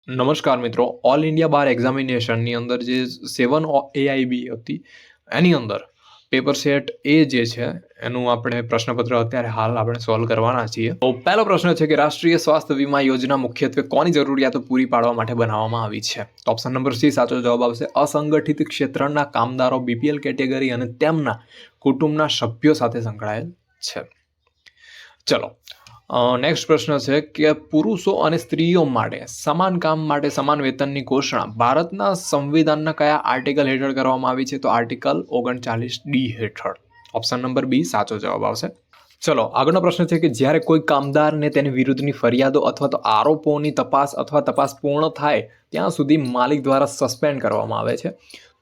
નમસ્કાર મિત્રો, all India બાર એક્ઝામિનેશનની અંદર જે 7 AIB હતી એની અંદર પેપર સેટ એ જે છે એનું આપણે પ્રશ્નપત્ર અત્યારે હાલ આપણે સોલ્વ કરવાના છીએ. તો પહેલો પ્રશ્ન છે કે રાષ્ટ્રીય સ્વાસ્થ્ય વીમા યોજના મુખ્યત્વે કોની જરૂરિયાતો પૂરી પાડવા માટે બનાવવામાં આવી છે? તો ઓપ્શન નંબર સી સાચો જવાબ આવશે. અસંગઠિત ક્ષેત્રના કામદારો, BPL કેટેગરી અને તેમના કુટુંબના સભ્યો સાથે સંકળાયેલ છે. ચલો, નેક્સ્ટ પ્રશ્ન છે કે પુરુષો અને સ્ત્રીઓ માટે સમાન કામ માટે સમાન વેતનની ઘોષણા ભારતના સંવિધાનના કયા આર્ટિકલ હેઠળ કરવામાં આવી છે? તો આર્ટિકલ 39D હેઠળ. ઓપ્શન નંબર બી સાચો જવાબ આવશે. ચલો, આગળનો પ્રશ્ન છે કે જ્યારે કોઈ કામદારને તેની વિરુદ્ધની ફરિયાદો અથવા તો આરોપોની તપાસ અથવા તપાસ પૂર્ણ થાય ત્યાં સુધી માલિક દ્વારા સસ્પેન્ડ કરવામાં આવે છે,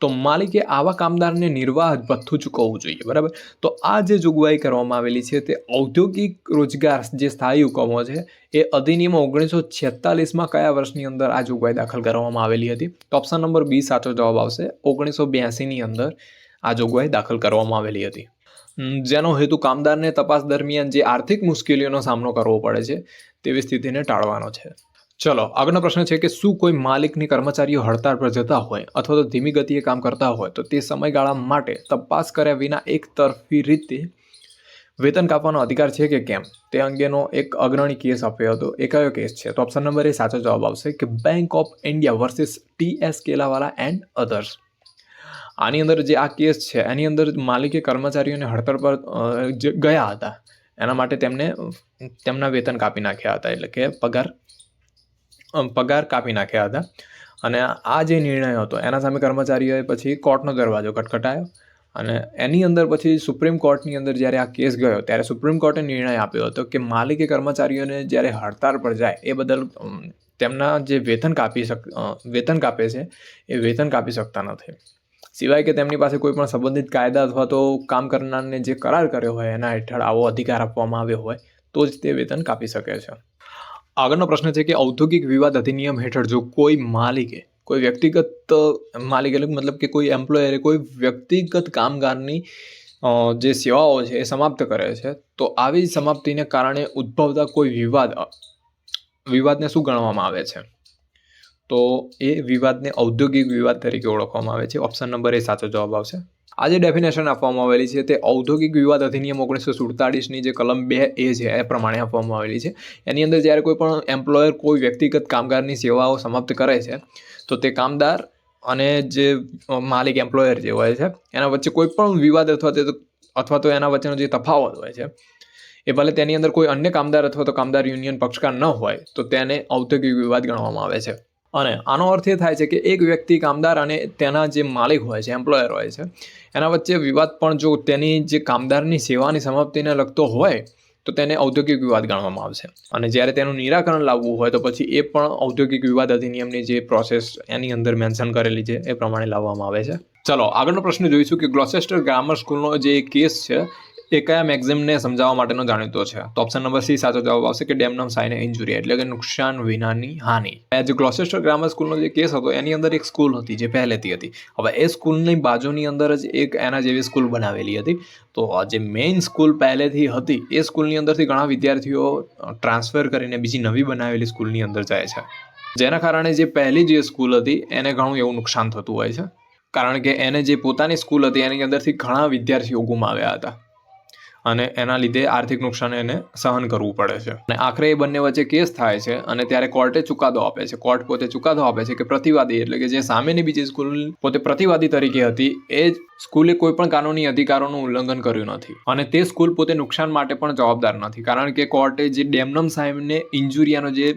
તો માલિકે આવા કામદારને નિર્વાહ ભથ્થું ચૂકવવું જોઈએ, બરાબર? તો આ જે જોગવાઈ કરવામાં આવેલી છે તે ઔદ્યોગિક રોજગાર જે સ્થાયી હુકમો છે એ અધિનિયમ 1946માં કયા વર્ષની અંદર આ જોગવાઈ દાખલ કરવામાં આવેલી હતી? તો ઓપ્શન નંબર બી સાચો જવાબ આવશે. 1982ની અંદર આ જોગવાઈ દાખલ કરવામાં આવેલી હતી, જેનો હેતુ કામદારને તપાસ દરમિયાન જે આર્થિક મુશ્કેલીઓનો સામનો કરવો પડે છે તેવી સ્થિતિને ટાળવાનો છે. ચલો, આગળનો પ્રશ્ન છે કે શું કોઈ માલિકની કર્મચારીઓ હડતાળ પર જતા હોય અથવા તો ધીમી ગતિએ કામ કરતા હોય તો તે સમયગાળા માટે તપાસ કર્યા વિના એક તરફી રીતે વેતન કાપવાનો અધિકાર છે કે કેમ, તે અંગેનો એક અગ્રણી કેસ આપ્યો હતો. એ કયો કેસ છે? તો ઓપ્શન નંબર એ સાચો જવાબ આવશે કે bank of India versus TS Kelawala and others. આની અંદર જે આ કેસ છે એની અંદર માલિકે કર્મચારીઓને હડતાળ પર જે ગયા હતા એના માટે તેમને તેમના વેતન કાપી નાખ્યા હતા, એટલે કે પગાર કાપી નાખ્યા હતા. અને આ જે નિર્ણય હતો એના સામે કર્મચારીઓએ પછી કોર્ટનો દરવાજો ખટખટાયો અને એની અંદર પછી સુપ્રીમ કોર્ટની અંદર જ્યારે આ કેસ ગયો ત્યારે સુપ્રીમ કોર્ટે નિર્ણય આપ્યો હતો કે માલિકે કર્મચારીઓને જ્યારે હડતાળ પર જાય એ બદલ તેમના જે વેતન કાપે છે એ વેતન કાપી શકતા નથી, સિવાય કે તેમની પાસે કોઈ પણ સંબંધિત કાયદા અથવા તો કામ કરનારને જે કરાર કર્યો હોય એના હેઠળ આવો અધિકાર આપવામાં આવ્યો હોય તો જ તે વેતન કાપી શકે છે. આગળનો પ્રશ્ન છે કે ઔદ્યોગિક વિવાદ અધિનિયમ હેઠળ જો કોઈ માલિકે કોઈ વ્યક્તિગત માલિક એટલે મતલબ કે કોઈ એમ્પ્લોયરે કોઈ વ્યક્તિગત કામગારની જે સેવાઓ છે એ સમાપ્ત કરે છે તો આવી સમાપ્તિને કારણે ઉદ્ભવતા કોઈ વિવાદને શું ગણવામાં આવે છે? તો એ વિવાદને ઔદ્યોગિક વિવાદ તરીકે ઓળખવામાં આવે છે. ઓપ્શન નંબર એ સાચો જવાબ આવશે. આ જે ડેફિનેશન આપવામાં આવેલી છે તે ઔદ્યોગિક વિવાદ અધિનિયમ 1947ની જે કલમ 2A છે એ પ્રમાણે આપવામાં આવેલી છે. એની અંદર જ્યારે કોઈ પણ એમ્પ્લોયર કોઈ વ્યક્તિગત કામગારની સેવાઓ સમાપ્ત કરે છે તો તે કામદાર અને જે માલિક એમ્પ્લોયર જે હોય છે એના વચ્ચે કોઈ પણ વિવાદ અથવા તો એના વચ્ચેનો જે તફાવત હોય છે એ ભલે તેની અંદર કોઈ અન્ય કામદાર અથવા તો કામદાર યુનિયન પક્ષકાર ન હોય તો તેને ઔદ્યોગિક વિવાદ ગણવામાં આવે છે. અને આનો અર્થ એ થાય છે કે એક વ્યક્તિ કામદાર અને તેના જે માલિક હોય છે, એમ્પ્લોયર હોય છે, એના વચ્ચે વિવાદ પણ જો તેની જે કામદારની સેવાની સમાપ્તિને લગતો હોય તો તેને ઔદ્યોગિક વિવાદ ગણવામાં આવશે. અને જ્યારે તેનું નિરાકરણ લાવવું હોય તો પછી એ પણ ઔદ્યોગિક વિવાદ અધિનિયમની જે પ્રોસેસ એની અંદર મેન્શન કરેલી છે એ પ્રમાણે લાવવામાં આવે છે. ચલો, આગળનો પ્રશ્ન જોઈશું કે ગ્લોસેસ્ટર ગ્રામર સ્કૂલનો જે કેસ છે એ કયા મેગઝિનને સમજાવવા માટેનો જાણીતો છે? તો ઓપ્શન નંબર સી સાચો જવાબ આવશે કે ડેમનમ સાઇન ઇન્જુરી, એટલે કે નુકસાન વિનાની હાનિ. જે ગ્લોસેસ્ટર ગ્રામર સ્કૂલનો જે કેસ હતો એની અંદર એક સ્કૂલ હતી જે પહેલેથી હતી. હવે એ સ્કૂલની બાજુની અંદર જ એક એના જેવી સ્કૂલ બનાવેલી હતી. તો જે મેઇન સ્કૂલ પહેલેથી હતી એ સ્કૂલની અંદરથી ઘણા વિદ્યાર્થીઓ ટ્રાન્સફર કરીને બીજી નવી બનાવેલી સ્કૂલની અંદર જાય છે, જેના કારણે જે પહેલી જે સ્કૂલ હતી એને ઘણું એવું નુકસાન થતું હોય છે, કારણ કે એને જે પોતાની સ્કૂલ હતી એની અંદરથી ઘણા વિદ્યાર્થીઓ ગુમાવ્યા હતા અને એના લીધે આર્થિક નુકસાન એને સહન કરવું પડે છે. અને આખરે એ બંને વચ્ચે કેસ થાય છે અને ત્યારે કોર્ટે ચુકાદો આપે છે. કોર્ટ પોતે ચુકાદો આપે છે કે પ્રતિવાદી એટલે કે જે સામેની બીજી સ્કૂલ પોતે પ્રતિવાદી તરીકે હતી એ સ્કૂલે કોઈ પણ કાનૂની અધિકારોનું ઉલ્લંઘન કર્યું નથી અને તે સ્કૂલ પોતે નુકસાન માટે પણ જવાબદાર નથી, કારણ કે કોર્ટે જે ડેમનમ સાઇનને ઇન્જુરિયાનો જે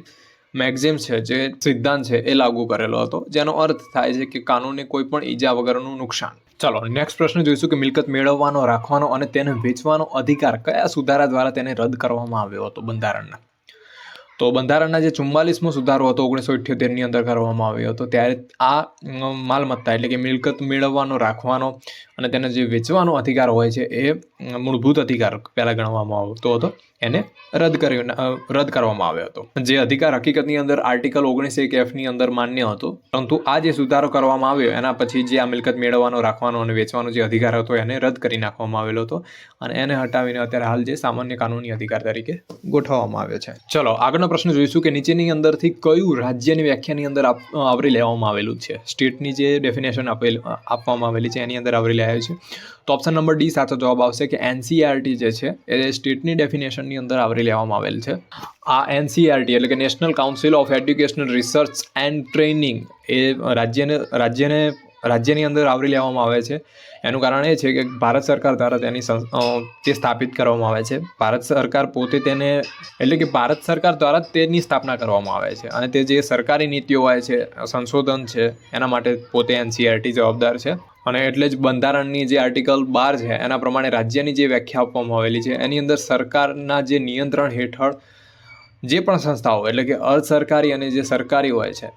મેક્ઝિમ છે, જે સિદ્ધાંત છે એ લાગુ કરેલો હતો, જેનો અર્થ થાય છે કે કાનૂને કોઈ પણ ઈજા વગરનું નુકસાન. ચલો, નેક્સ્ટ પ્રશ્ન જોઈશું કે મિલકત મેળવવાનો, રાખવાનો અને તેને વેચવાનો અધિકાર કયા સુધારા દ્વારા તેને રદ કરવામાં આવ્યો હતો બંધારણના? તો બંધારણના જે 44મો સુધારો હતો 1978ની અંદર કરવામાં આવ્યો હતો ત્યારે આ માલમત્તા એટલે કે મિલકત મેળવવાનો, રાખવાનો અને તેને જે વેચવાનો અધિકાર હોય છે એ મૂળભૂત અધિકાર પહેલાં ગણવામાં આવતો હતો. એને રદ કરવામાં આવ્યો હતો. જે અધિકાર હકીકતની અંદર આર્ટિકલ 19(1)F ની અંદર માન્ય હતો, પરંતુ આ જે સુધારો કરવામાં આવ્યો એના પછી જે આ મિલકત મેળવવાનો, રાખવાનો અને વેચવાનો જે અધિકાર હતો એને રદ કરી નાખવામાં આવેલો હતો અને એને હટાવીને અત્યારે હાલ જે સામાન્ય કાનૂની અધિકાર તરીકે ગોઠવવામાં આવ્યો છે. ચલો આગળનો પ્રશ્ન જોઈશું કે નીચેની અંદરથી કયું રાજ્યની વ્યાખ્યાની અંદર આવરી લેવામાં આવેલું છે. સ્ટેટની જે ડેફિનેશન આપવામાં આવેલી છે એની અંદર આવરી લેવાયું છે. તો ઓપ્શન નંબર ડી સાચો જવાબ આવશે કે NCERT જે છે એ સ્ટેટની ડેફિનેશનની અંદર આવરી લેવામાં આવેલ છે. આ NCERT એટલે કે National Council of Educational Research and Training એ રાજ્યની અંદર આવરી લેવામાં આવે છે. એનું કારણ એ છે કે ભારત સરકાર દ્વારા તે સ્થાપિત કરવામાં આવે છે. ભારત સરકાર પોતે તેને એટલે કે ભારત સરકાર દ્વારા તેની સ્થાપના કરવામાં આવે છે અને તે જે સરકારી નીતિઓ હોય છે, સંશોધન છે, એના માટે પોતે NCERT જવાબદાર છે. અને એટલે જ બંધારણની જે આર્ટિકલ 12 છે એના પ્રમાણે રાજ્યની જે વ્યાખ્યા આપવામાં આવેલી છે એની અંદર સરકારના જે નિયંત્રણ હેઠળ જે પણ સંસ્થાઓ એટલે કે અર્ધ સરકારી અને જે સરકારી હોય છે,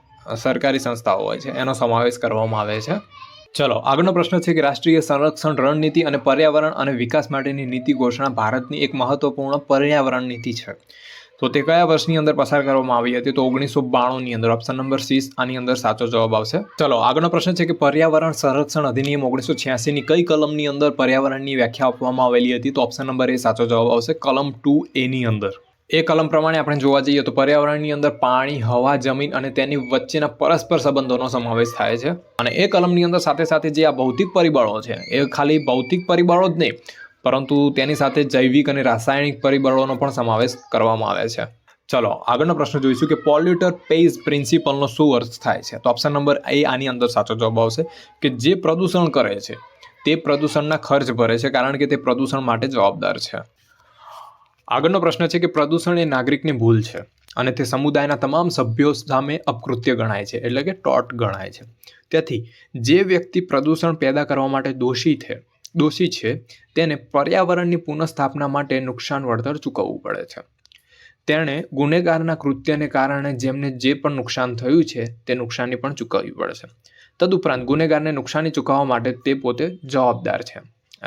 સરકારી સંસ્થાઓ હોય છે એનો સમાવેશ કરવામાં આવે છે. ચલો આગળનો પ્રશ્ન છે કે રાષ્ટ્રીય સંરક્ષણ રણનીતિ અને પર્યાવરણ અને વિકાસ માટેની નીતિ ઘોષણા ભારતની એક મહત્વપૂર્ણ પર્યાવરણ નીતિ છે. તો તે કયા વર્ષની અંદર પસાર કરવામાં આવી હતી? તો 1992ની અંદર. ઓપ્શન નંબર સી આની અંદર સાચો જવાબ આવશે. ચલો આગળનો પ્રશ્ન છે કે પર્યાવરણ સંરક્ષણ અધિનિયમ 1986ની કઈ કલમની અંદર પર્યાવરણની વ્યાખ્યા આપવામાં આવેલી હતી? તો ઓપ્શન નંબર એ સાચો જવાબ આવશે, કલમ 2A ની અંદર. એ કલમ પ્રમાણે આપણે જોવા જઈએ તો પર્યાવરણની અંદર પાણી, હવા, જમીન અને તેની વચ્ચેના પરસ્પર સંબંધોનો સમાવેશ થાય છે. અને એ કલમની અંદર સાથે સાથે જે આ ભૌતિક પરિબળો છે એ ખાલી ભૌતિક પરિબળો જ નહીં પરંતુ તેની સાથે જૈવિક અને રાસાયણિક પરિબળોનો પણ સમાવેશ કરવામાં આવે છે. ચલો આગળનો પ્રશ્ન જોઈશું કે પોલ્યુટર પેઇઝ પ્રિન્સિપલનો શું અર્થ થાય છે? તો ઓપ્શન નંબર એ આની અંદર સાચો જવાબ આવશે કે જે પ્રદૂષણ કરે છે તે પ્રદૂષણના ખર્ચ ભરે છે, કારણ કે તે પ્રદૂષણ માટે જવાબદાર છે. આગળનો પ્રશ્ન છે કે પ્રદૂષણ એ નાગરિકની ભૂલ છે અને તે સમુદાયના તમામ સભ્યો સામે અપકૃત્ય ગણાય છે, એટલે કે ટોર્ટ ગણાય છે. તેથી જે વ્યક્તિ પ્રદૂષણ પેદા કરવા માટે દોષી છે તેને પર્યાવરણની પુનઃસ્થાપના માટે નુકસાન વળતર ચૂકવવું પડે છે. તેણે ગુનેગારના કૃત્યને કારણે જેમને જે પણ નુકસાન થયું છે તે નુકસાની પણ ચૂકવવી પડે છે. તદુપરાંત ગુનેગારને નુકસાની ચૂકવવા માટે તે પોતે જવાબદાર છે,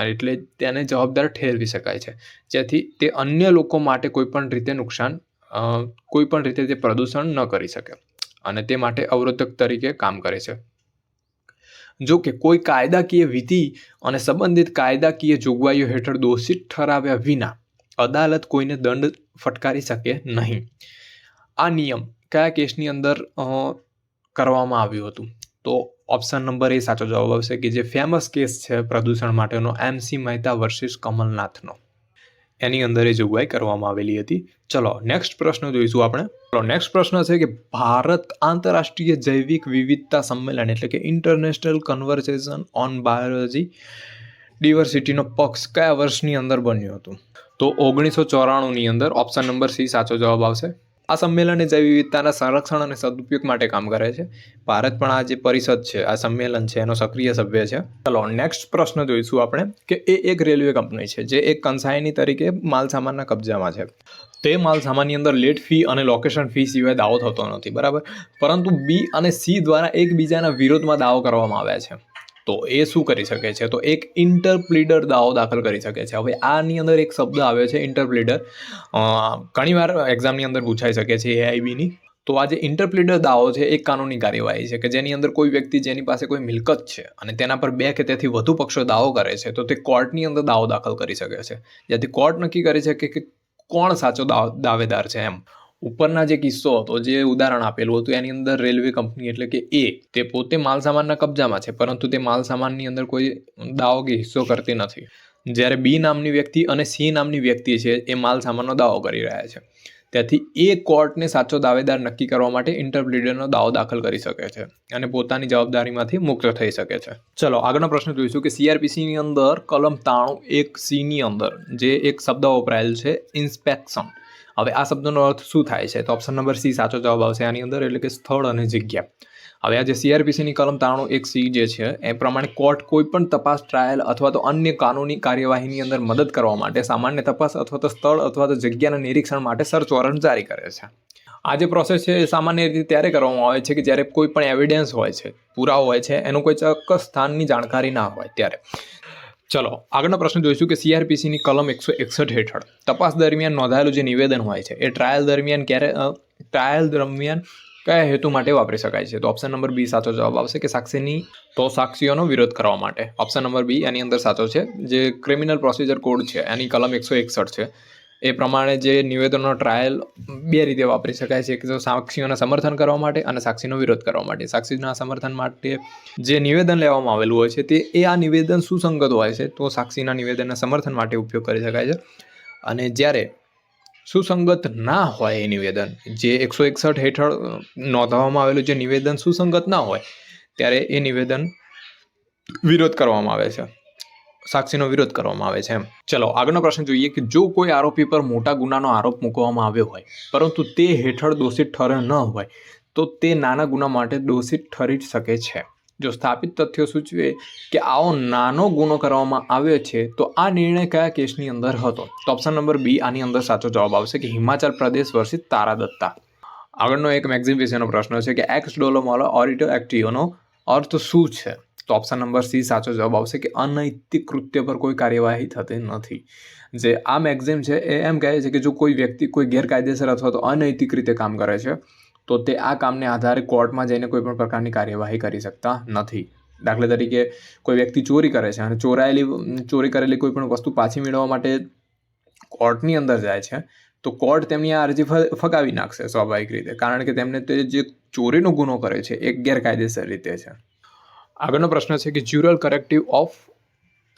એટલે તેને જવાબદાર ઠેરવી શકાય છે, જેથી તે અન્ય લોકો માટે કોઈ પણ રીતે તે પ્રદૂષણ ન કરી શકે અને તે માટે અવરોધક તરીકે કામ કરે છે. જો કે કોઈ કાયદાકીય વિધિ અને સંબંધિત કાયદાકીય જોગવાઈઓ હેઠળ દોષિત ઠરાવ્યા વિના અદાલત કોઈને દંડ ફટકારી શકે નહીં. આ નિયમ કયા કેસની અંદર કરવામાં આવ્યું હતું? તો ઓપ્શન નંબર એ સાચો જવાબ આવશે કે જે ફેમસ કેસ છે પ્રદૂષણ માટેનો MC મહેતા વર્સિસ કમલનાથનો, એની અંદર એ જોગવાઈ કરવામાં આવેલી હતી. ચલો નેક્સ્ટ પ્રશ્ન જોઈશું આપણે. નેક્સ્ટ પ્રશ્ન છે કે ભારત આંતરરાષ્ટ્રીય જૈવિક વિવિધતા સંમેલન એટલે કે ઇન્ટરનેશનલ કન્વર્સેશન ઓન બાયોલોજી ડિવર્સિટીનો પક્ષ કયા વર્ષની અંદર બન્યું હતું? તો 1994ની અંદર. ઓપ્શન નંબર સી સાચો જવાબ આવશે. આ સંમેલન જૈવ વિવિધતાના સંરક્ષણ અને સદુપયોગ માટે કામ કરે છે. ભારત પણ આ જે પરિષદ છે, આ સંમેલન છે, એનો સક્રિય સભ્ય છે. ચલો નેક્સ્ટ પ્રશ્ન જોઈશું આપણે કે એ એક રેલવે કંપની છે જે એક કંસાઈની તરીકે માલસામાનના કબજામાં છે. તે માલસામાનની અંદર લેટ ફી અને લોકેશન ફી સિવાય દાવો થતો નથી, બરાબર, પરંતુ બી અને સી દ્વારા એકબીજાના વિરોધમાં દાવો કરવામાં આવ્યા છે. તો એ શું કરી શકે છે? તો એક ઇન્ટરપ્લીડર દાવો દાખલ કરી શકે છે. હવે આની અંદર એક શબ્દ આવ્યો છે ઇન્ટરપ્લીડર, ઘણીવાર એક્ઝામની અંદર પૂછાઈ શકે છે AIBની. તો આ જે ઇન્ટરપ્લીડર દાવો છે એક કાનૂની કાર્યવાહી છે કે જેની અંદર કોઈ વ્યક્તિ જેની પાસે કોઈ મિલકત છે અને તેના પર 2 કે તેથી વધુ પક્ષો દાવો કરે છે તો તે કોર્ટની અંદર દાવો દાખલ કરી શકે છે, જેથી કોર્ટ નક્કી કરી શકે કે કોણ સાચો દાવેદાર છે. એમ ઉપરના જે કિસ્સો હતો, જે ઉદાહરણ આપેલું હતું, એની અંદર રેલવે કંપની એટલે કે એ તે પોતે માલસામાનના કબજામાં છે પરંતુ તે માલસામાનની અંદર કોઈ દાવો કે હિસ્સો કરતી નથી, જ્યારે બી નામની વ્યક્તિ અને સી નામની વ્યક્તિ છે એ માલસામાનનો દાવો કરી રહ્યા છે. તેથી એ કોર્ટને સાચો દાવેદાર નક્કી કરવા માટે ઇન્ટરપ્લીડરનો દાવો દાખલ કરી શકે છે અને પોતાની જવાબદારીમાંથી મુક્ત થઈ શકે છે. ચલો આગળનો પ્રશ્ન જોઈશું કે CRPCની અંદર કલમ 93(1)C ની અંદર જે એક શબ્દ વપરાયેલ છે ઇન્સ્પેક્શન. હવે આ શબ્દનો અર્થ શું થાય છે? તો ઓપ્શન નંબર સી સાચો જવાબ આવશે આની અંદર, એટલે કે સ્થળ અને જગ્યા. હવે આ જે CRPCની કલમ 93(1)C જે છે એ પ્રમાણે કોર્ટ કોઈ પણ તપાસ, ટ્રાયલ અથવા તો અન્ય કાનૂની કાર્યવાહીની અંદર મદદ કરવા માટે સામાન્ય તપાસ અથવા તો સ્થળ અથવા તો જગ્યાના નિરીક્ષણ માટે સર્ચ વોરંટ જારી કરે છે. આ જે પ્રોસેસ છે એ સામાન્ય રીતે ત્યારે કરવામાં આવે છે કે જ્યારે કોઈ પણ એવિડન્સ હોય છે, પુરાવો હોય છે, એનું કોઈ ચોક્કસ સ્થાનની જાણકારી ના હોય ત્યારે. ચલો આગળનો પ્રશ્ન જોઈશું કે CRPCની કલમ 161 હેઠળ તપાસ દરમિયાન નોંધાયેલું જે નિવેદન હોય છે એ ટ્રાયલ દરમિયાન કયા હેતુ માટે વાપરી શકાય છે? તો ઓપ્શન નંબર બી સાચો જવાબ આવશે કે સાક્ષીઓનો વિરોધ કરવા માટે. ઓપ્શન નંબર બી એની અંદર સાચો છે. જે ક્રિમિનલ પ્રોસિજર કોડ છે એની કલમ 161 છે એ પ્રમાણે જે નિવેદનનો ટ્રાયલ બે રીતે વાપરી શકાય છે, કે તો સાક્ષીઓના સમર્થન કરવા માટે અને સાક્ષીનો વિરોધ કરવા માટે. સાક્ષીના સમર્થન માટે જે નિવેદન લેવામાં આવેલું હોય છે એ આ નિવેદન સુસંગત હોય છે તો સાક્ષીના નિવેદનના સમર્થન માટે ઉપયોગ કરી શકાય છે. અને જ્યારે સુસંગત ના હોય એ નિવેદન, જે 161 હેઠળ નોંધવામાં આવેલું જે નિવેદન સુસંગત ના હોય ત્યારે એ નિવેદન વિરોધ કરવામાં આવે છે, સાક્ષીનો વિરોધ કરવામાં આવે છે એમ. ચલો આગળનો પ્રશ્ન જોઈએ કે જો કોઈ આરોપી પર મોટા ગુનાનો આરોપ મૂકવામાં આવ્યો હોય પરંતુ તે હેઠળ દોષિત ઠર્યો ન હોય તો તે નાના ગુના માટે દોષિત ઠરી શકે છે. જો સ્થાપિત તથ્યો સૂચવે કે આવો નાનો ગુનો કરવામાં આવ્યો છે તો આ નિર્ણય કયા કેસની અંદર હતો? તો ઓપ્શન નંબર બી આની અંદર સાચો જવાબ આવશે કે હિમાચલ પ્રદેશ વર્સિસ તારા દત્તા. આગળનો એક મેક્ઝિમ વિશેનો પ્રશ્ન છે કે એક્સ ડોલોમોલો ઓરિટો એક્ટિયોનો અર્થ શું છે? તો ઓપ્શન નંબર સી સાચો જવાબ આવશે કે અનૈતિક કૃત્ય પર કોઈ કાર્યવાહી થતી નથી. જે આ મેક્ઝિમ છે એ એમ કહે છે કે જો કોઈ વ્યક્તિ કોઈ ગેરકાયદેસર અથવા તો અનૈતિક રીતે કામ કરે છે તો તે આ કામને આધારે કોર્ટમાં જઈને કોઈ પણ પ્રકારની કાર્યવાહી કરી શકતા નથી. દાખલા તરીકે કોઈ વ્યક્તિ ચોરી કરે છે અને ચોરી કરેલી કોઈ પણ વસ્તુ પાછી મેળવવા માટે કોર્ટની અંદર જાય છે તો કોર્ટ તેમની આ અરજી ફગાવી નાખશે સ્વાભાવિક રીતે, કારણ કે તેમને તે જે ચોરીનો ગુનો કરે છે એ ગેરકાયદેસર રીતે છે. આગળનો પ્રશ્ન છે કે જ્યુરલ કરેક્ટિવ ઓફ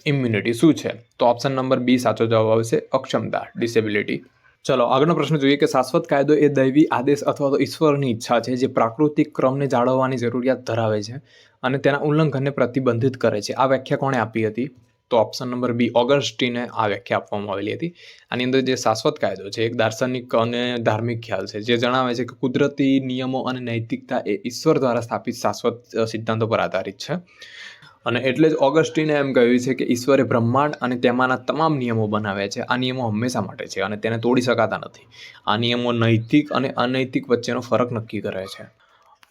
ઇમ્યુનિટી શું છે? તો ઓપ્શન નંબર બી સાચો જવાબ આવશે અક્ષમતા, ડિસેબિલિટી. ચલો આગળનો પ્રશ્ન જોઈએ કે શાશ્વત કાયદો એ દૈવી આદેશ અથવા તો ઈશ્વરની ઈચ્છા છે જે પ્રાકૃતિક ક્રમને જાળવવાની જરૂરિયાત ધરાવે છે અને તેના ઉલ્લંઘનને પ્રતિબંધિત કરે છે. આ વ્યાખ્યા કોણે આપી હતી? તો ઓપ્શન નંબર બી ઓગસ્ટીને આ વ્યાખ્યા આપવામાં આવેલી હતી. આની અંદર જે શાશ્વત કાયદો છે એક દાર્શનિક અને ધાર્મિક ખ્યાલ છે જે જણાવે છે કે કુદરતી નિયમો અને નૈતિકતા એ ઈશ્વર દ્વારા સ્થાપિત શાશ્વત સિદ્ધાંતો પર આધારિત છે. અને એટલે જ ઓગસ્ટીને એમ કહ્યું છે કે ઈશ્વરે બ્રહ્માંડ અને તેમાંના તમામ નિયમો બનાવ્યા છે. આ નિયમો હંમેશા માટે છે અને તેને તોડી શકાતા નથી. આ નિયમો નૈતિક અને અનૈતિક વચ્ચેનો ફરક નક્કી કરે છે.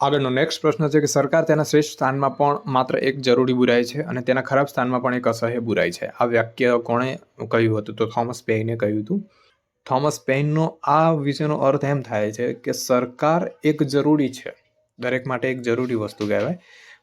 આગળનો નેક્સ્ટ પ્રશ્ન છે કે સરકાર તેના શ્રેષ્ઠ સ્થાનમાં પણ માત્ર એક જરૂરી બુરાઈ છે અને તેના ખરાબ સ્થાનમાં પણ એક અસહ્ય બુરાઈ છે. આ વાક્ય કોણે કહ્યું હતું? તો થોમસ પેઇને કહ્યું હતું. થોમસ પેઇનનો આ વિશેનો અર્થ એમ થાય છે કે સરકાર એક જરૂરી છે, દરેક માટે એક જરૂરી વસ્તુ કહેવાય,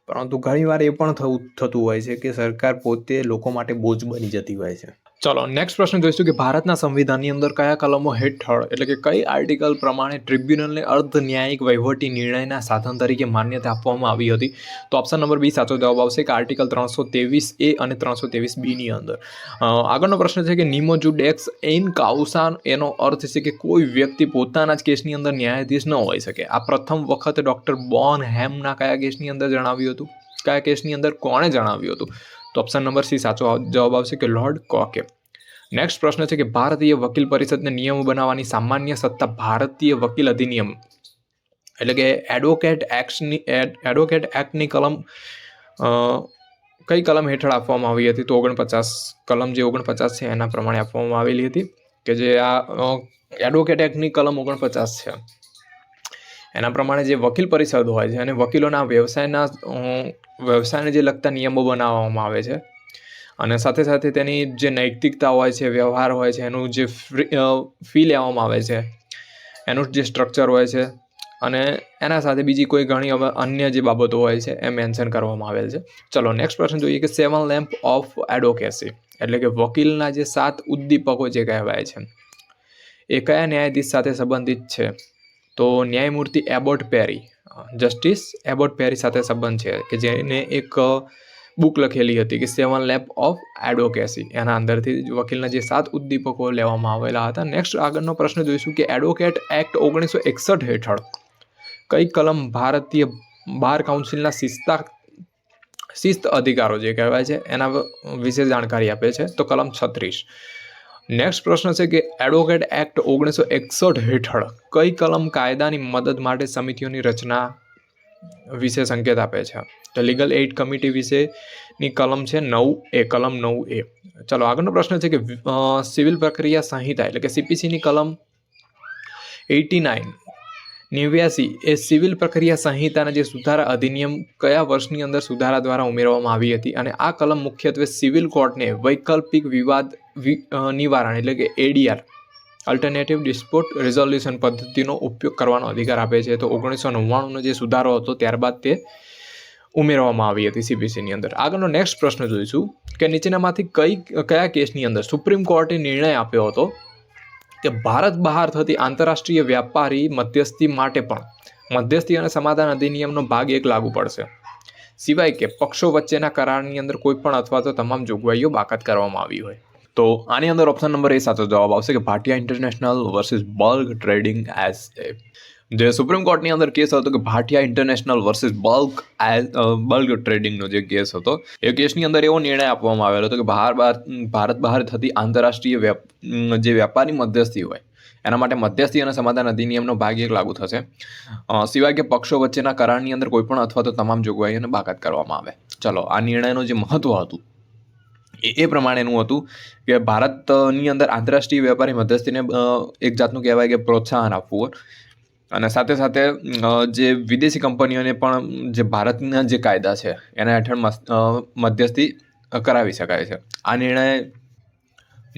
પરંતુ ઘણીવાર એ પણ થતું હોય છે કે સરકાર પોતે લોકો માટે બોજ બની જતી હોય છે. ચલો નેક્સ્ટ પ્રશ્ન જોઈશું કે ભારતના સંવિધાનની અંદર કયા કલમો હેઠળ એટલે કે કઈ આર્ટિકલ પ્રમાણે ટ્રિબ્યુનલને અર્ધ ન્યાયિક વહીવટી નિર્ણયના સાધન તરીકે માન્યતા આપવામાં આવી હતી? તો ઓપ્શન નંબર બી સાચો જવાબ આવશે કે આર્ટિકલ 323A અને 323B ની અંદર. આગળનો પ્રશ્ન છે કે નિમો જુડેક્સ એન કાઉસા એનો અર્થ છે કે કોઈ વ્યક્તિ પોતાના જ કેસની અંદર ન્યાયાધીશ ન હોઈ શકે. આ પ્રથમ વખત ડોક્ટર બોનહેમના કયા કેસની અંદર જણાવ્યું હતું? કયા કેસની અંદર કોણે જણાવ્યું હતું? તો ઓપ્શન નંબર સી સાચો જવાબ આવશે કે લોર્ડ કોકે. નેક્સ્ટ પ્રશ્ન છે કે ભારતીય વકીલ પરિષદને નિયમો બનાવવાની સામાન્ય સત્તા ભારતીય વકીલ અધિનિયમ એટલે કે એડવોકેટ એક્ટની કલમ કઈ કલમ હેઠળ આપવામાં આવી હતી? તો 49 કલમ જે 49 છે એના પ્રમાણે આપવામાં આવેલી હતી, કે જે આ એડવોકેટ એક્ટની કલમ 49 છે એના પ્રમાણે જે વકીલ પરિષદ હોય છે અને વકીલોના વ્યવસાયને જે લગતા નિયમો બનાવવામાં આવે છે અને સાથે સાથે તેની જે નૈતિકતા હોય છે, વ્યવહાર હોય છે, એનું જે ફી લેવામાં આવે છે, એનું જે સ્ટ્રક્ચર હોય છે અને એના સાથે બીજી કોઈ ઘણી અન્ય જે બાબતો હોય છે એ મેન્શન કરવામાં આવેલ છે. ચલો નેક્સ્ટ પ્રશ્ન જોઈએ કે 7 લેમ્પ ઓફ એડવોકેસી એટલે કે વકીલના જે 7 ઉદ્દીપકો જે કહેવાય છે એ કયા ન્યાયાધીશ સાથે સંબંધિત છે? તો ન્યાયમૂર્તિ એબોટ પેરી, જસ્ટિસ એબોટ પેરી સાથે સંબંધ છે, કે જેને એક બુક લખેલી હતી કે 7 લેમ્પ ઓફ એડવોકેસી. એના અંદરથી વકીલના જે 7 ઉદ્દીપકો લેવામાં આવેલા હતા. નેક્સ્ટ આગળનો પ્રશ્ન જોઈશું કે એડવોકેટ એક્ટ 1961 હેઠળ કઈ કલમ ભારતીય બાર કાઉન્સિલના શિસ્ત અધિકારો જે કહેવાય છે એના વિશે જાણકારી આપે છે? તો કલમ 36. નેક્સ્ટ પ્રશ્ન છે કે એડવોકેટ એક્ટ 1961 હેઠળ કઈ કલમ કાયદાની મદદ માટે સમિતિઓની રચના વિશે સંકેત આપે છે? તો લીગલ એઇડ કમિટી વિશેની કલમ છે 9A, કલમ 9A. ચલો આગળનો પ્રશ્ન છે કે સિવિલ પ્રક્રિયા સંહિતા એટલે કે CPC ની કલમ 89 નેવ્યાસી એ સિવિલ પ્રક્રિયા સંહિતાના જે સુધારા અધિનિયમ કયા વર્ષની અંદર સુધારા દ્વારા ઉમેરવામાં આવી હતી? અને આ કલમ મુખ્યત્વે સિવિલ કોર્ટને વૈકલ્પિક વિવાદ નિવારણ એટલે કે ADR અલ્ટરનેટિવ ડિસ્પ્યુટ રિઝોલ્યુશન પદ્ધતિનો ઉપયોગ કરવાનો અધિકાર આપે છે. તો 1999નો જે સુધારો હતો ત્યારબાદ તે ઉમેરવામાં આવી હતી CPCની અંદર. આગળનો નેક્સ્ટ પ્રશ્ન જોઈશું કે નીચેનામાંથી કયા કેસની અંદર સુપ્રીમ કોર્ટે નિર્ણય આપ્યો હતો કે ભારત બહાર થતી આંતરરાષ્ટ્રીય વ્યાપારી મધ્યસ્થી માટે પણ મધ્યસ્થી અને સમાધાન અધિનિયમનો ભાગ 1 લાગુ પડશે, સિવાય કે પક્ષો વચ્ચેના કરારની અંદર કોઈ પણ અથવા તો તમામ જોગવાઈઓ બાકાત કરવામાં આવી હોય. તો આની અંદર ઓપ્શન નંબર A સાચો જવાબ આવશે કે Bhatia international versus bulk trading SA. જે સુપ્રીમ કોર્ટની અંદર કેસ હતો કે ભાટિયા ઇન્ટરનેશનલ વર્સિસ બલ્ક ટ્રેડિંગનો જે કેસ હતો એ કેસની અંદર એવો નિર્ણય આપવામાં આવેલો હતો કે ભારત બહાર થતી આંતરરાષ્ટ્રીય જે વ્યાપારી મધ્યસ્થી હોય એના માટે મધ્યસ્થી અને સમાધાન અધિનિયમનો ભાગ 1 લાગુ થશે, સિવાય કે પક્ષો વચ્ચેના કરારની અંદર કોઈ પણ અથવા તો તમામ જોગવાઈઓને બાકાત કરવામાં આવે. ચલો, આ નિર્ણયનું જે મહત્વ હતું એ પ્રમાણેનું હતું કે ભારતની અંદર આંતરરાષ્ટ્રીય વ્યાપારી મધ્યસ્થીને એક જાતનું કહેવાય કે પ્રોત્સાહન આપવું અને સાથે સાથે જે વિદેશી કંપનીઓને પણ જે ભારતના જે કાયદા છે એના હેઠળ મધ્યસ્થી કરાવી શકાય છે. આ નિર્ણય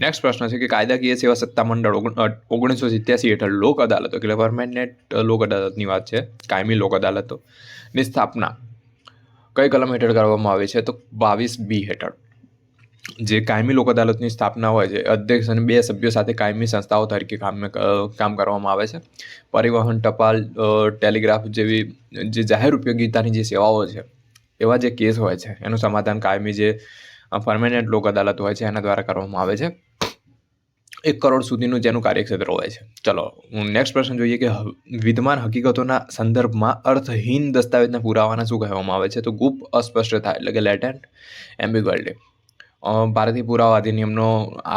નેક્સ્ટ પ્રશ્ન છે કે કાયદાકીય સેવા સત્તામંડળ 1987 હેઠળ લોક અદાલતો એટલે પરમેનન્ટ લોક અદાલતની વાત છે, કાયમી લોક અદાલતોની સ્થાપના કઈ કલમ હેઠળ કરવામાં આવે છે? તો 22B હેઠળ. જે કાયમી લોક અદાલતની સ્થાપના હોય છે અધ્યક્ષ અને 2 સભ્યો સાથે કાયમી સંસ્થાઓ તરીકે કામ કરવામાં આવે છે. પરિવહન, ટપાલ, ટેલિગ્રાફ જેવી જે જાહેર ઉપયોગિતાની જે સેવાઓ છે એવા જે કેસ હોય છે એનું સમાધાન કાયમી જે પરમેનન્ટ લોક અદાલત હોય છે એના દ્વારા કરવામાં આવે છે. 1 કરોડ સુધીનું જેનું કાર્યક્ષેત્ર હોય છે. ચલો, નેક્સ્ટ પ્રશ્ન જોઈએ કે વિદ્યમાન હકીકતોના સંદર્ભમાં અર્થહીન દસ્તાવેજના પુરાવાના શું કહેવામાં આવે છે? તો ગુપ્ત અસ્પષ્ટતા એટલે કે લેટેન્ટ એમ્બિગ્યુઇટી. ભારતીય પુરાવા અધિનિયમનો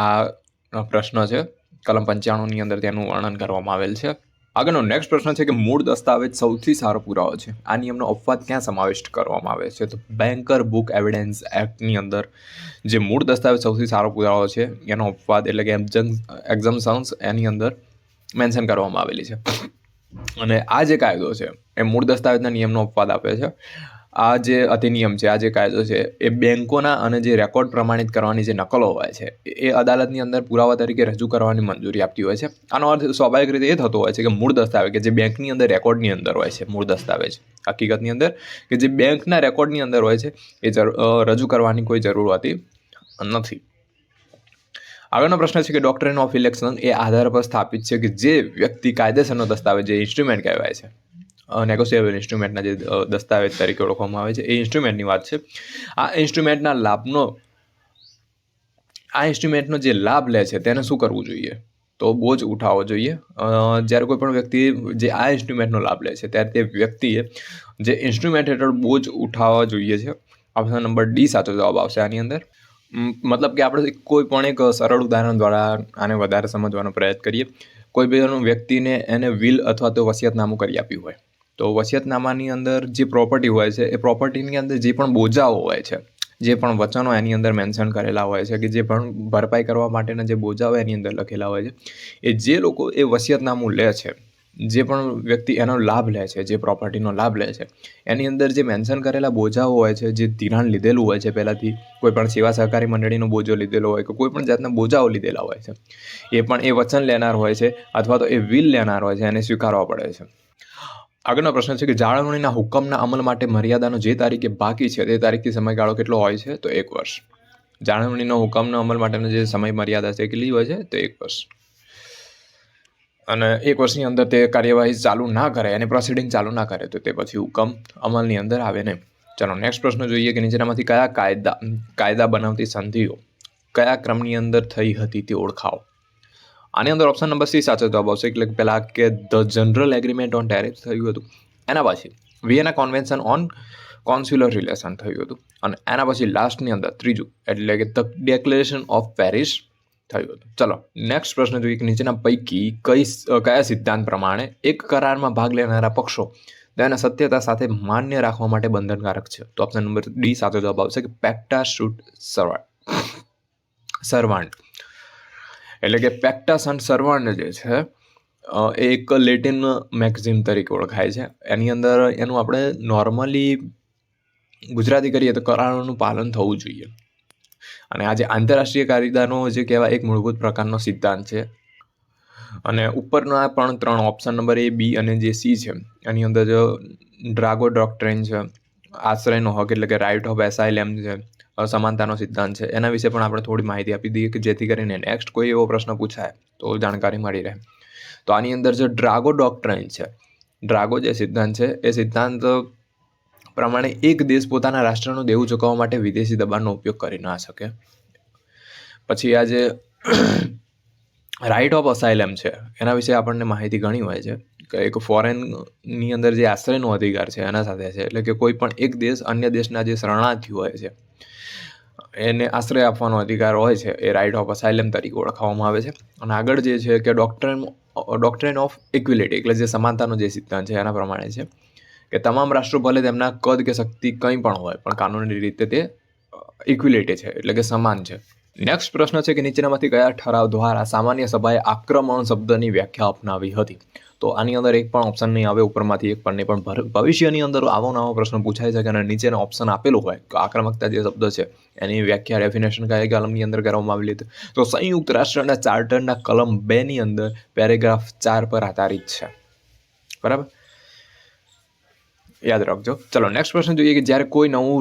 આ પ્રશ્ન છે, કલમ 95ની અંદર તેનું વર્ણન કરવામાં આવેલ છે. આગળનો નેક્સ્ટ પ્રશ્ન છે કે મૂળ દસ્તાવેજ સૌથી સારો પુરાવો છે. આ નિયમનો અપવાદ ક્યાં સમાવિષ્ટ કરવામાં આવે છે? તો બેન્કર બુક એવિડન્સ એક્ટની અંદર જે મૂળ દસ્તાવેજ સૌથી સારો પુરાવો છે એનો અપવાદ એટલે કે એક્ઝમ્પશન્સ એની અંદર મેન્શન કરવામાં આવેલી છે. અને આ જે કાયદો છે એ મૂળ દસ્તાવેજના નિયમનો અપવાદ આપે છે. આ જે અધિનિયમ છે, આ જે કાયદો છે એ બેન્કોના અને જે રેકોર્ડ પ્રમાણિત કરવાની જે નકલો હોય છે એ અદાલતની અંદર પુરાવા તરીકે રજૂ કરવાની મંજૂરી આપતી હોય છે. આનો અર્થ સ્વાભાવિક રીતે એ થતો હોય છે કે મૂળ દસ્તાવેજ કે જે બેંકની અંદર રેકોર્ડની અંદર હોય છે, મૂળ દસ્તાવેજ હકીકતની અંદર કે જે બેંકના રેકોર્ડની અંદર હોય છે એ રજૂ કરવાની કોઈ જરૂર હોતી નથી. આગળનો પ્રશ્ન છે કે ડોક્ટ્રિન ઓફ ઇલેક્શન એ આધાર પર સ્થાપિત છે કે જે વ્યક્તિ કાયદેસરનો દસ્તાવેજ જે ઇન્સ્ટ્રુમેન્ટ કહેવાય છે, નેગોશિયેબલ ઇન્સ્ટ્રુમેન્ટના જે દસ્તાવેજ તરીકે ઓળખવામાં આવે છે એ ઇન્સ્ટ્રુમેન્ટની વાત છે. આ ઇન્સ્ટ્રુમેન્ટનો જે લાભ લે છે તેને શું કરવું જોઈએ? તો બોજ ઉઠાવવો જોઈએ. જ્યારે કોઈ પણ વ્યક્તિ જે આ ઇન્સ્ટ્રુમેન્ટનો લાભ લે છે ત્યારે તે વ્યક્તિએ જે ઇન્સ્ટ્રુમેન્ટ હેઠળ બોજ ઉઠાવવા જોઈએ છે. ઓપ્શન નંબર D સાચો જવાબ આવશે આની અંદર. મતલબ કે આપણે કોઈ પણ એક સરળ ઉદાહરણ દ્વારા આને વધારે સમજવાનો પ્રયત્ન કરીએ. કોઈ પણ વ્યક્તિને એને વિલ અથવા તો વસિયતનામું કરી આપ્યું હોય, તો વસિયતનામાની અંદર જે પ્રોપર્ટી હોય છે એ પ્રોપર્ટીની અંદર જે પણ બોજાઓ હોય છે, જે પણ વચનો એની અંદર મેન્શન કરેલા હોય છે કે જે પણ ભરપાઈ કરવા માટેના જે બોજાઓ એની અંદર લખેલા હોય છે, એ જે લોકો એ વસિયતનામું લે છે, જે પણ વ્યક્તિ એનો લાભ લે છે, જે પ્રોપર્ટીનો લાભ લે છે, એની અંદર જે મેન્શન કરેલા બોજાઓ હોય છે, જે ધિરાણ લીધેલું હોય છે પહેલાંથી, કોઈ પણ સેવા સહકારી મંડળીનો બોજો લીધેલો હોય કે કોઈ પણ જાતના બોજાઓ લીધેલા હોય છે, એ પણ એ વચન લેનાર હોય છે અથવા તો એ વિલ લેનાર હોય છે, એને સ્વીકારવા પડે છે. આગળનો પ્રશ્ન છે કે જાળવણીના હુકમના અમલ માટે મર્યાદાનો જે તારીખે બાકી છે તે તારીખથી સમયગાળો કેટલો હોય છે? તો 1 વર્ષ. જાળવણીનો હુકમના અમલ માટેનો જે સમય મર્યાદા છે કેટલી હોય છે? તો 1 વર્ષ. અને 1 વર્ષની અંદર તે કાર્યવાહી ચાલુ ના કરે અને પ્રોસિડિંગ ચાલુ ના કરે તો તે પછી હુકમ અમલની અંદર આવે નહીં. ચાલો નેક્સ્ટ પ્રશ્ન જોઈએ કે નીચેનામાંથી કયા કાયદા બનાવતી સંધિઓ કયા ક્રમની અંદર થઈ હતી તે ઓળખાવો. આની અંદર ઓપ્શન નંબર C સાચો જવાબ આવશે. એટલે પહેલાં કે the general agreement on tariff થયું હતું, એના પછી Vienna convention on consular relation થયું હતું, અને એના પછી લાસ્ટની અંદર ત્રીજું એટલે કે ધ ડિક્લેરેશન ઓફ પેરિસ થયું હતું. ચલો નેક્સ્ટ પ્રશ્ન જોઈએ કે નીચેના પૈકી કયા સિદ્ધાંત પ્રમાણે એક કરારમાં ભાગ લેનારા પક્ષો તેના સત્યતા સાથે માન્ય રાખવા માટે બંધનકારક છે? તો ઓપ્શન નંબર D સાચો જવાબ આવશે કે પેક્ટા શુટ સર્વાન્ટ. એટલે કે પેક્ટા સન્ટ સર્વાન્ટ જે છે એ એક લેટિન મેગઝીન તરીકે ઓળખાય છે. એની અંદર એનું આપણે નોર્મલી ગુજરાતી કરીએ તો કરારોનું પાલન થવું જોઈએ. અને આ જે આંતરરાષ્ટ્રીય કાયદાનો જે કહેવાય એક મૂળભૂત પ્રકારનો સિદ્ધાંત છે. અને ઉપરના પણ 3 ઓપ્શન નંબર A, B અને જે C છે એની અંદર જો ડ્રાગો ડોક્ટ્રિન છે, આશ્રયનો હક એટલે કે રાઇટ ઓફ એસાઇલમ છે, સમાનતાનો સિદ્ધાંત છે, એના વિશે પણ આપણે થોડી માહિતી આપી દઈએ કે જેથી કરીને નેક્સ્ટ કોઈ એવો પ્રશ્ન પૂછાય તો જાણકારી મળી રહે. તો આની અંદર જે ડ્રાગો ડોક્ટ્રિન છે, ડ્રાગો જે સિદ્ધાંત છે એ સિદ્ધાંત પ્રમાણે એક દેશ પોતાના રાષ્ટ્રનું દેવું ચૂકવવા માટે વિદેશી દબાણનો ઉપયોગ કરી ના શકે. પછી આ જે રાઇટ ઓફ અસાઇલમ છે એના વિશે આપણને માહિતી ઘણી હોય છે કે એક ફોરેનની અંદર જે આશ્રયનો અધિકાર છે એના સાથે છે. એટલે કે કોઈ પણ એક દેશ અન્ય દેશના જે શરણાર્થીઓ હોય છે એને આશ્રય આપવાનો અધિકાર હોય છે, એ રાઇટ ઓફ અસાઇલમ તરીકે ઓળખવામાં આવે છે. અને આગળ જે છે કે ડોક્ટ્રિન ઓફ ઇક્વિલિટી એટલે જે સમાનતાનો જે સિદ્ધાંત છે એના પ્રમાણે છે કે તમામ રાષ્ટ્રો ભલે તેમના કદ કે શક્તિ કંઈ પણ હોય પણ કાનૂની રીતે તે ઇક્વિલિટી છે એટલે કે સમાન છે. નેક્સ્ટ પ્રશ્ન છે કે નીચેનામાંથી કયા ઠરાવ દ્વારા સામાન્ય સભાએ આક્રમણ શબ્દની વ્યાખ્યા અપનાવી હતી? તો આની અંદર એક પણ ઓપ્શન નહીં આવે, ઉપરમાંથી એક પણ નહીં. પણ ભવિષ્યની અંદર આવો નવો પ્રશ્ન પૂછાઈ શકે અને નીચેનો ઓપ્શન આપેલો હોય કે આક્રમકતા જે શબ્દ છે એની વ્યાખ્યા ડેફિનેશન કયા કલમની અંદર કરવામાં આવેલી હતી? તો સંયુક્ત રાષ્ટ્રના ચાર્ટરના કલમ 2 ની અંદર પેરેગ્રાફ 4 પર આધારિત છે. બરાબર, યાદ રાખજો. ચલો નેક્સ્ટ પ્રશ્ન જોઈએ કે જ્યારે કોઈ નવું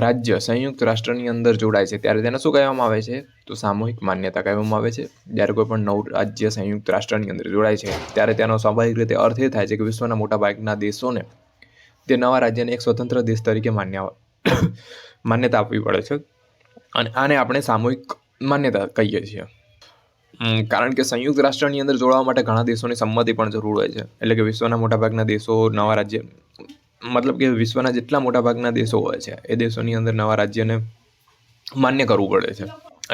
રાજ્ય સંયુક્ત રાષ્ટ્રની અંદર જોડાય છે ત્યારે તેને શું કહેવામાં આવે છે? તો સામૂહિક માન્યતા કહેવામાં આવે છે. જ્યારે કોઈ પણ નવું રાજ્ય સંયુક્ત રાષ્ટ્રની અંદર જોડાય છે ત્યારે તેનો સ્વાભાવિક રીતે અર્થ એ થાય છે કે વિશ્વના મોટાભાગના દેશોને તે નવા રાજ્યને એક સ્વતંત્ર દેશ તરીકે માન્યતા આપવી પડે છે. અને આને આપણે સામૂહિક માન્યતા કહીએ છીએ. કારણ કે સંયુક્ત રાષ્ટ્રની અંદર જોડાવા માટે ઘણા દેશોની સંમતિ પણ જરૂર હોય છે. એટલે કે વિશ્વના મોટાભાગના દેશો નવા રાજ્ય મતલબ કે વિશ્વના જેટલા મોટાભાગના દેશો હોય છે એ દેશોની અંદર નવા રાજ્યને માન્ય કરવું પડે છે.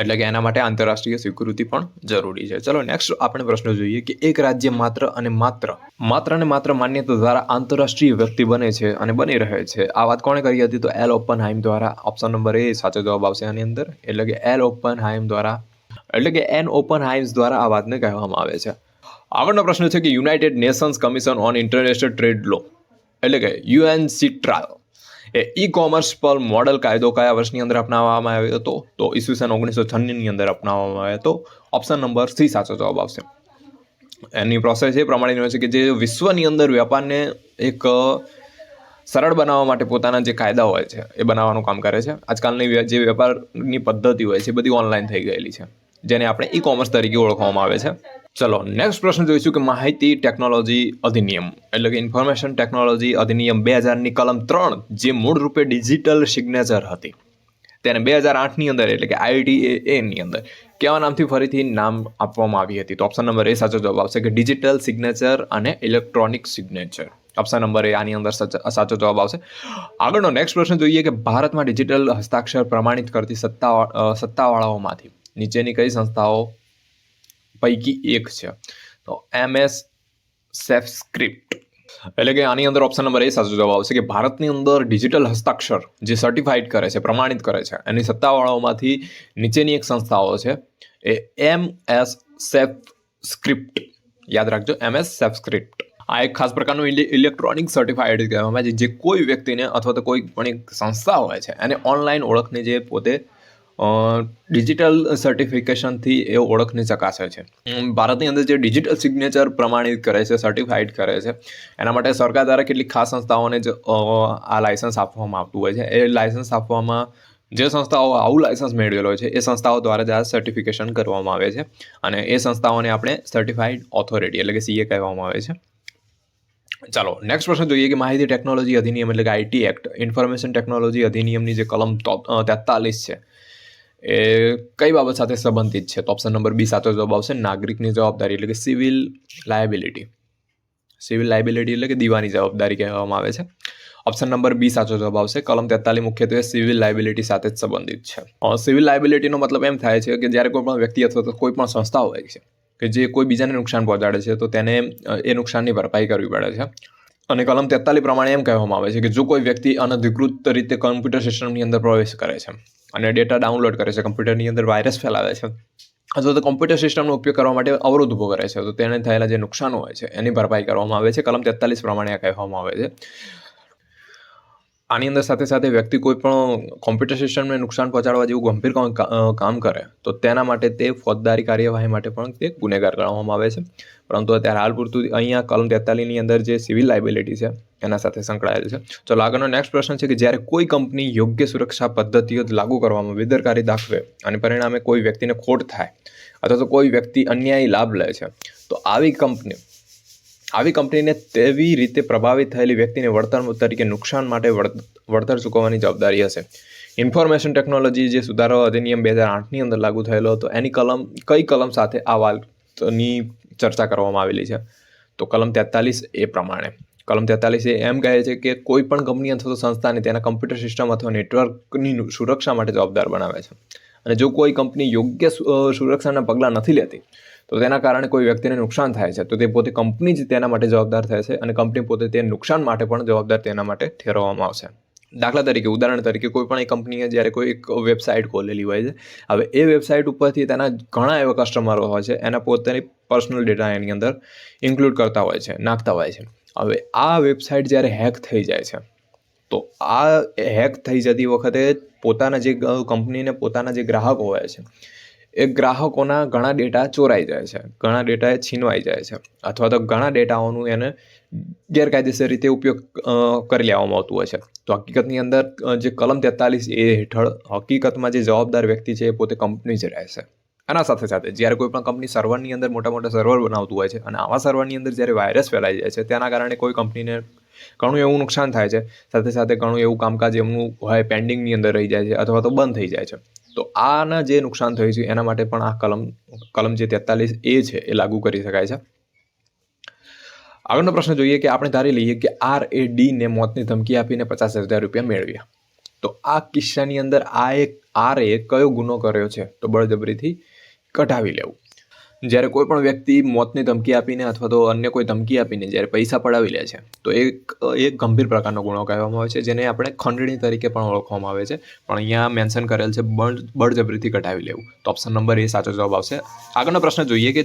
એટલે કે એના માટે આંતરરાષ્ટ્રીય સ્વીકૃતિ પણ જરૂરી છે. ચલો નેક્સ્ટ આપણે પ્રશ્ન જોઈએ કે એક રાજ્ય માત્ર માન્યતા દ્વારા આંતરરાષ્ટ્રીય વ્યક્તિ બને છે અને બની રહે છે. આ વાત કોણે કરી હતી? તો એલ ઓપનહાઇમ દ્વારા. ઓપ્શન નંબર A સાચો જવાબ આવશે આની અંદર. એટલે કે એન ઓપનહાઇમ્સ દ્વારા આ વાતને કહેવામાં આવે છે. આગળનો પ્રશ્ન છે કે United Nations Commission on International Trade Law એટલે કે UNCTRAL એ ઈ-કોમર્સ પર મોડલ કાયદો કયા વર્ષની અંદર અપનાવવામાં આવ્યો હતો? તો ઈસવીસન 1996 ની અંદર અપનાવવામાં આવ્યો હતો. ઓપ્શન નંબર C સાચો જવાબ આવશે. એની પ્રોસેસ એ પ્રમાણેની હોય છે કે જે વિશ્વની અંદર વેપારને એક સરળ બનાવવા માટે પોતાના જે કાયદા હોય છે એ બનાવવાનું કામ કરે છે. આજકાલની જે વેપારની પદ્ધતિ હોય છે એ બધી ઓનલાઈન થઈ ગયેલી છે, જેને આપણે ઈ-કોમર્સ તરીકે ઓળખવામાં આવે છે. ચલો નેક્સ્ટ પ્રશ્ન જોઈશું કે માહિતી ટેકનોલોજી અધિનિયમ એટલે કે ઇન્ફોર્મેશન ટેકનોલોજી અધિનિયમ 2000ની કલમ 3 જે મૂળ રૂપે ડિજિટલ સિગ્નેચર હતી તેને 2008ની અંદર એટલે કે IDAA ની અંદર કેવા નામથી ફરીથી નામ આપવામાં આવી હતી? તો ઓપ્શન નંબર A સાચો જવાબ આવશે કે ડિજિટલ સિગ્નેચર અને electronic signature. Option number A આની અંદર સાચો જવાબ આવશે. આગળનો નેક્સ્ટ પ્રશ્ન જોઈએ કે ભારતમાં ડિજિટલ હસ્તાક્ષર પ્રમાણિત કરતી સત્તાવાળાઓમાંથી નીચેની કઈ સંસ્થાઓ પૈકી એક છે? તો MS સેફસ્ક્રિપ્ટ એટલે કે આની અંદર ઓપ્શન નંબર A સાચો જવાબ આવશે કે ભારતની અંદર ડિજિટલ હસ્તાક્ષર જે સર્ટિફાઈડ કરે છે, પ્રમાણિત કરે છે, એની સત્તાવાળાઓમાંથી નીચેની એક સંસ્થાઓ છે એ MS સેફસ્ક્રિપ્ટ. યાદ રાખજો, MS સેફસ્ક્રિપ્ટ. આ એક ખાસ પ્રકારનું ઇલેક્ટ્રોનિક સર્ટિફાઈડ કહેવામાં આવે છે જે કોઈ વ્યક્તિને અથવા તો કોઈ પણ એક સંસ્થા હોય છે એને ઓનલાઈન ઓળખને જે પોતે ડિજિટલ સર્ટિફિકેશનથી એ ઓળખને ચકાસે છે. ભારતની અંદર જે ડિજિટલ સિગ્નેચર પ્રમાણિત કરે છે, સર્ટિફાઈડ કરે છે, એના માટે સરકાર દ્વારા કેટલીક ખાસ સંસ્થાઓને જ આ લાયસન્સ આપવામાં આવતું હોય છે. એ લાયસન્સ આપવામાં જે સંસ્થાઓ આવું લાયસન્સ મેળવેલો છે એ સંસ્થાઓ દ્વારા જ આ સર્ટિફિકેશન કરવામાં આવે છે અને એ સંસ્થાઓને આપણે સર્ટિફાઈડ ઓથોરિટી એટલે કે CA કહેવામાં આવે છે. ચાલો નેક્સ્ટ પ્રશ્ન જોઈએ કે માહિતી ટેકનોલોજી અધિનિયમ એટલે કે IT એક્ટ ઇન્ફોર્મેશન ટેકનોલોજી અધિનિયમની જે કલમ 43 છે એ કઈ બાબત સાથે સંબંધિત છે? તો ઓપ્શન નંબર B સાચો જવાબ આવશે. નાગરિકની જવાબદારી એટલે કે સિવિલ લાયબિલિટી એટલે કે દીવાની જવાબદારી કહેવામાં આવે છે. ઓપ્શન નંબર B સાચો જવાબ આવશે. કલમ 43 મુખ્યત્વે સિવિલ લાયબિલિટી સાથે જ સંબંધિત છે. સિવિલ લાયબિલિટીનો મતલબ એમ થાય છે કે જ્યારે કોઈ પણ વ્યક્તિ અથવા તો કોઈ પણ સંસ્થા હોય છે કે જે કોઈ બીજાને નુકસાન પહોંચાડે છે તો તેને એ નુકસાનની ભરપાઈ કરવી પડે છે. અને કલમ 43 પ્રમાણે એમ કહેવામાં આવે છે કે જો કોઈ વ્યક્તિ અનધિકૃત રીતે કમ્પ્યુટર સિસ્ટમની અંદર પ્રવેશ કરે છે અને ડેટા ડાઉનલોડ કરે છે, કમ્પ્યુટરની અંદર વાયરસ ફેલાવે છે અથવા તો કોમ્પ્યુટર સિસ્ટમનો ઉપયોગ કરવા માટે અવરોધ ઊભો કરે છે, તો તેને થયેલા જે નુકસાનો હોય છે એની ભરપાઈ કરવામાં આવે છે. કલમ 43 પ્રમાણે આ કહેવામાં આવે છે. આની અંદર સાથે સાથે વ્યક્તિ કોઈ પણ કોમ્પ્યુટર સિસ્ટમને નુકસાન પહોંચાડવા જેવું ગંભીર કામ કરે તો તેના માટે તે ફોજદારી કાર્યવાહી માટે પણ તે ગુનેગાર ગણવામાં આવે છે. પરંતુ અત્યારે હાલ પૂરતું અહીંયા કલમ 43ની અંદર જે સિવિલ લાયબિલિટી છે એના સાથે સંકળાયેલ છે. ચલો આગળનો નેક્સ્ટ પ્રશ્ન છે કે જ્યારે કોઈ કંપની યોગ્ય સુરક્ષા પદ્ધતિઓ લાગુ કરવામાં બેદરકારી દાખવે અને પરિણામે કોઈ વ્યક્તિને ખોટ થાય અથવા તો કોઈ વ્યક્તિ અન્યાયી લાભ લે છે તો આવી કંપનીને તેવી રીતે પ્રભાવિત થયેલી વ્યક્તિને વળતર તરીકે નુકસાન માટે વળતર ચૂકવવાની જવાબદારી હશે. ઇન્ફોર્મેશન ટેકનોલોજી જે સુધારો અધિનિયમ 2008ની અંદર લાગુ થયેલો હતો એની કઈ કલમ સાથે આ વાતની ચર્ચા કરવામાં આવેલી છે? તો કલમ 43A પ્રમાણે. કલમ 43A એમ કહે છે કે કોઈ પણ કંપની અથવા તો સંસ્થાને તેના કમ્પ્યુટર સિસ્ટમ અથવા નેટવર્કની સુરક્ષા માટે જવાબદાર બનાવે છે. અને જો કોઈ કંપની યોગ્ય સુરક્ષાના પગલાં નથી લેતી તો તેના કારણે કોઈ વ્યક્તિને નુકસાન થાય છે તો તે પોતે કંપની જ તેના માટે જવાબદાર થાય છે અને કંપની પોતે તે નુકસાન માટે પણ જવાબદાર તેના માટે ઠેરવવામાં આવશે. દાખલા તરીકે ઉદાહરણ તરીકે કોઈ પણ એક કંપનીએ જ્યારે કોઈ એક વેબસાઇટ ખોલેલી હોય છે, હવે એ વેબસાઇટ ઉપરથી તેના ઘણા એવા કસ્ટમરો હોય છે, એના પોતાની પર્સનલ ડેટા એની અંદર ઇન્ક્લુડ કરતા હોય છે, નાખતા હોય છે. હવે આ વેબસાઇટ જ્યારે હેક થઈ જાય છે તો આ હેક થઈ જતી વખતે પોતાના જે કંપનીને પોતાના જે ગ્રાહકો હોય છે એ ગ્રાહકોના ઘણા ડેટા ચોરાઈ જાય છે, ઘણા ડેટા એ છીનવાઈ જાય છે અથવા તો ઘણા ડેટાઓનું એને ગેરકાયદેસર રીતે ઉપયોગ કરી લેવામાં આવતું હોય છે. તો હકીકતની અંદર જે કલમ 43A હેઠળ હકીકતમાં જે જવાબદાર વ્યક્તિ છે એ પોતે કંપની જ રહેશે. આના સાથે સાથે જ્યારે કોઈ પણ કંપની સર્વરની અંદર મોટા સર્વર બનાવતું હોય છે અને આવા સર્વરની અંદર જ્યારે વાયરસ ફેલાઈ જાય છે તેના કારણે કોઈ કંપનીને ઘણું એવું નુકસાન થાય છે, સાથે સાથે ઘણું એવું કામકાજ એમનું હોય પેન્ડિંગની અંદર રહી જાય છે અથવા તો બંધ થઈ જાય છે. તો આના જે નુકસાન થયું છે એના માટે પણ આ કલમ જે 43A છે એ લાગુ કરી શકાય છે. આગળનો પ્રશ્ન જોઈએ કે આપણે ધારી લઈએ કે RADને મોતની ધમકી આપીને 50,000 રૂપિયા મેળવ્યા. તો આ કિસ્સાની અંદર RA કયો ગુનો કર્યો છે? તો બળજબરીથી કઢાવી લેવું. જ્યારે કોઈ પણ વ્યક્તિ મોતની ધમકી આપીને અથવા તો અન્ય કોઈ ધમકી આપીને જ્યારે પૈસા પડાવી લે છે તો એક ગંભીર પ્રકારનો ગુનો કહેવામાં આવે છે, જેને આપણે ખંડણી તરીકે પણ ઓળખવામાં આવે છે, પણ અહીંયા મેન્શન કરેલ છે બળજબરીથી કઢાવી લેવું. તો ઓપ્શન નંબર A સાચો જવાબ આવશે. આગળનો પ્રશ્ન જોઈએ કે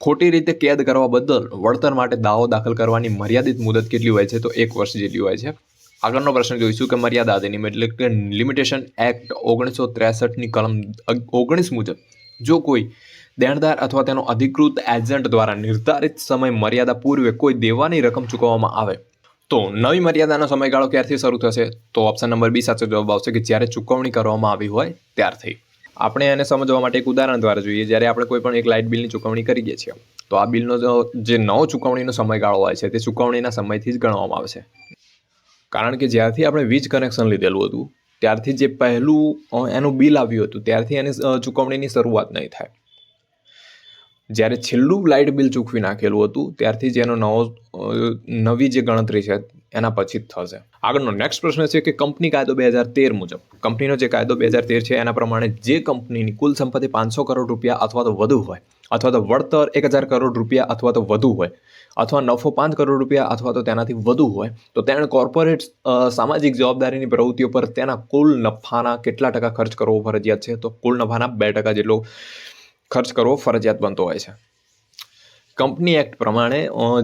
ખોટી રીતે કેદ કરવા બદલ વળતર માટે દાવો દાખલ કરવાની મર્યાદિત મુદત કેટલી હોય છે? તો 1 વર્ષ જેટલી હોય છે. આગળનો પ્રશ્ન જોઈશું કે મર્યાદા અધિનિયમ એટલે કે લિમિટેશન એક્ટ 1963ની કલમ 19 મુજબ જો કોઈ દેણદાર અથવા તેનો અધિકૃત એજન્ટ દ્વારા નિર્ધારિત સમય મર્યાદા પૂર્વે કોઈ દેવાની રકમ ચૂકવવામાં આવે તો નવી મર્યાદાનો સમયગાળો ક્યારથી શરૂ થશે? તો ઓપ્શન નંબર B સાચો જવાબ આવશે કે જ્યારે ચૂકવણી કરવામાં આવી હોય ત્યારથી. આપણે એને સમજવા માટે એક ઉદાહરણ દ્વારા જોઈએ. જ્યારે આપણે કોઈ પણ એક લાઇટ બિલની ચૂકવણી કરીએ છીએ તો આ બિલનો જે નવો ચૂકવણીનો સમયગાળો હોય છે તે ચૂકવણીના સમયથી જ ગણવામાં આવશે. કારણ કે જ્યારથી આપણે વીજ કનેક્શન લીધેલું હતું ત્યારથી જે પહેલું એનું બિલ આવ્યું હતું ત્યારથી એની ચૂકવણીની શરૂઆત નહીં થાય. જ્યારે છેલ્લું લાઇટ બિલ ચૂકવી નાખેલું હતું ત્યારથી જ એનો નવી જે ગણતરી છે એના પછી જ થશે. આગળનો નેક્સ્ટ પ્રશ્ન છે કે કંપની કાયદો 2013 મુજબ કંપનીનો જે કાયદો 2013 છે એના પ્રમાણે જે કંપનીની કુલ સંપત્તિ 500 કરોડ રૂપિયા અથવા તો વધુ હોય અથવા તો વળતર 1000 કરોડ રૂપિયા અથવા તો વધુ હોય અથવા નફો 5 કરોડ રૂપિયા અથવા તો તેનાથી વધુ હોય તો તેણે કોર્પોરેટ સામાજિક જવાબદારીની પ્રવૃત્તિઓ પર તેના કુલ નફાના કેટલા ટકા ખર્ચ કરવો ફરજિયાત છે? તો કુલ નફાના 2% જેટલો ખર્ચ કરવો ફરજિયાત બનતો હોય છે. કંપની એક્ટ પ્રમાણે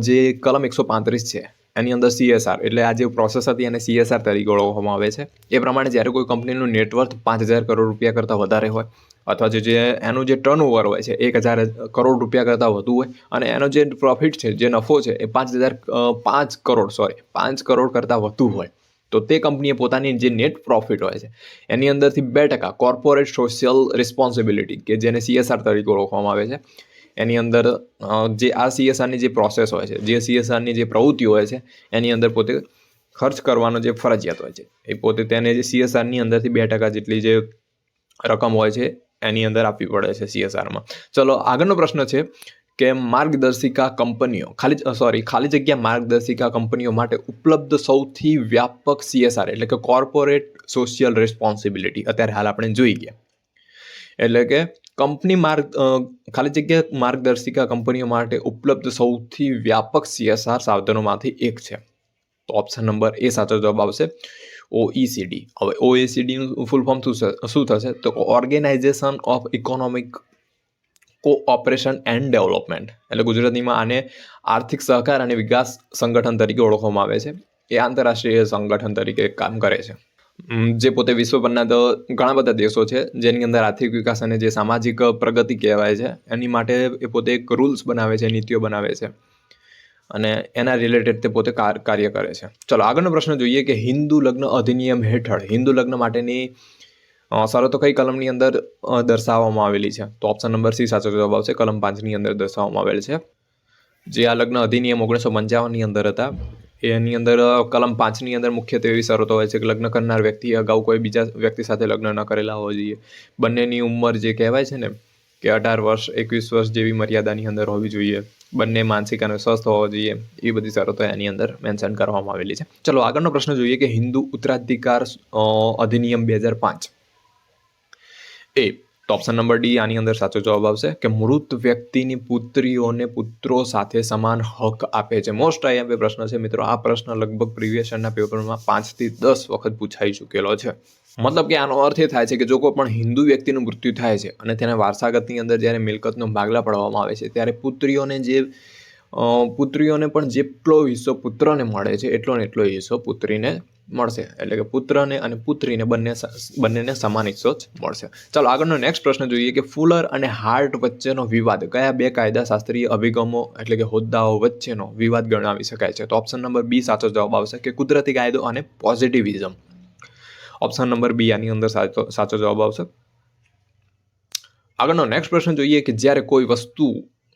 જે કલમ 135 છે એની અંદર CSR એટલે આ જે પ્રોસેસ હતી એને CSR તરીકે ઓળખવામાં આવે છે. એ પ્રમાણે જ્યારે કોઈ કંપનીનું નેટવર્થ 5,000 કરોડ રૂપિયા કરતાં વધારે હોય અથવા જે એનું જે ટર્નઓવર હોય છે 1,000 કરોડ રૂપિયા કરતાં વધુ હોય અને એનો જે પ્રોફિટ છે જે નફો છે એ 5 કરોડ કરતાં વધુ હોય તો તે કંપનીએ પોતાની જે નેટ પ્રોફિટ હોય છે એની અંદરથી 2% કોર્પોરેટ સોશિયલ રિસ્પોન્સિબિલિટી કે જેને CSR તરીકે ઓળખવામાં આવે છે એની અંદર જે આ CSRની જે પ્રોસેસ હોય છે જે CSRની જે પ્રવૃત્તિઓ હોય છે એની અંદર પોતે ખર્ચ કરવાનો જે ફરજિયાત હોય છે એ પોતે તેને જે CSRની અંદરથી 2% જેટલી જે રકમ હોય છે એની અંદર આપવી પડે છે CSRમાં. ચલો આગળનો પ્રશ્ન છે કે માર્ગદર્શિકા કંપનીઓ ખાલી જગ્યા માર્ગદર્શિકા કંપનીઓ માટે ઉપલબ્ધ સૌથી વ્યાપક CSR એટલે કે કોર્પોરેટ સોશિયલ રિસ્પોન્સિબિલિટી અત્યારે હાલ આપણે જોઈ ગયા. એટલે કે ખાલી જગ્યા માર્ગદર્શિકા કંપનીઓ માટે ઉપલબ્ધ સૌથી વ્યાપક CSR સાધનોમાંથી એક છે. તો ઓપ્શન નંબર A સાચો જવાબ આવશે. OECD. હવે OECD નું ફૂલ ફોર્મ શું થશે? તો organisation of economic cooperation and development, એટલે ગુજરાતીમાં આને આર્થિક સહકાર અને વિકાસ સંગઠન તરીકે ઓળખવામાં આવે છે. એ આંતરરાષ્ટ્રીય સંગઠન તરીકે કામ કરે છે, જે પોતે વિશ્વભરના ઘણા બધા દેશો છે જેની અંદર આર્થિક વિકાસ અને જે સામાજિક પ્રગતિ કહેવાય છે એની માટે એ પોતે એક રૂલ્સ બનાવે છે, નીતિઓ બનાવે છે અને એના રિલેટેડ તે પોતે કાર્ય કરે છે. ચલો આગળનો પ્રશ્ન જોઈએ કે હિન્દુ લગ્ન અધિનિયમ હેઠળ હિન્દુ લગ્ન માટેની શરતો કઈ કલમની અંદર દર્શાવવામાં આવેલી છે? તો ઓપ્શન નંબર સી સાચો જવાબ આવશે. કલમ 5ની અંદર દર્શાવવામાં આવેલ છે. જે આ લગ્ન અધિનિયમ 1955ની અંદર હતા એની અંદર કલમ 5ની અંદર મુખ્યત્વે એવી શરતો હોય છે કે લગ્ન કરનાર વ્યક્તિ અગાઉ કોઈ બીજા વ્યક્તિ સાથે લગ્ન ન કરેલા હોવા જોઈએ. બંનેની ઉંમર જે કહેવાય છે ને કે 18 વર્ષ 21 વર્ષ જેવી મર્યાદાની અંદર હોવી જોઈએ. બંને માનસિક અને સ્વસ્થ હોવા જોઈએ. એ બધી શરતો એની અંદર મેન્શન કરવામાં આવેલી છે. ચલો આગળનો પ્રશ્ન જોઈએ કે હિન્દુ ઉત્તરાધિકાર અધિનિયમ 2005 એ તો ઓપ્શન નંબર ડી આની અંદર સાચો જવાબ આવશે કે મૃત વ્યક્તિની પુત્રીઓને પુત્રો સાથે સમાન હક આપે છે. મોસ્ટ આઈએમપી પ્રશ્ન છે મિત્રો. આ પ્રશ્ન લગભગ પ્રીવિયસ યરના પેપરમાં 5 થી 10 વખત પૂછાઈ ચૂકેલો છે. મતલબ કે આનો અર્થ એ થાય છે કે જો કોઈ પણ હિન્દુ વ્યક્તિનું મૃત્યુ થાય છે અને તેના વારસાગતની અંદર જ્યારે મિલકતનો ભાગલા પાડવામાં આવે છે ત્યારે પુત્રીઓને પણ જેટલો હિસ્સો પુત્રને મળે છે એટલો ને એટલો હિસ્સો પુત્રીને મળશે. એટલે કે પુત્રને અને પુત્રીને બંનેને સમાન હિસ્સો જ મળશે. ચાલો આગળનો નેક્સ્ટ પ્રશ્ન જોઈએ કે ફુલર અને હાર્ટ વચ્ચેનો વિવાદ કયા બે કાયદાશાસ્ત્રીય અભિગમો એટલે કે હોદ્દાઓ વચ્ચેનો વિવાદ ગણાવી શકાય છે? તો ઓપ્શન નંબર બી સાચો જવાબ આવશે કે કુદરતી કાયદો અને પોઝિટિવિઝમ. ઓપ્શન નંબર બી આની અંદર સાચો જવાબ આવશે. આગળનો નેક્સ્ટ પ્રશ્ન જોઈએ કે જ્યારે કોઈ વસ્તુ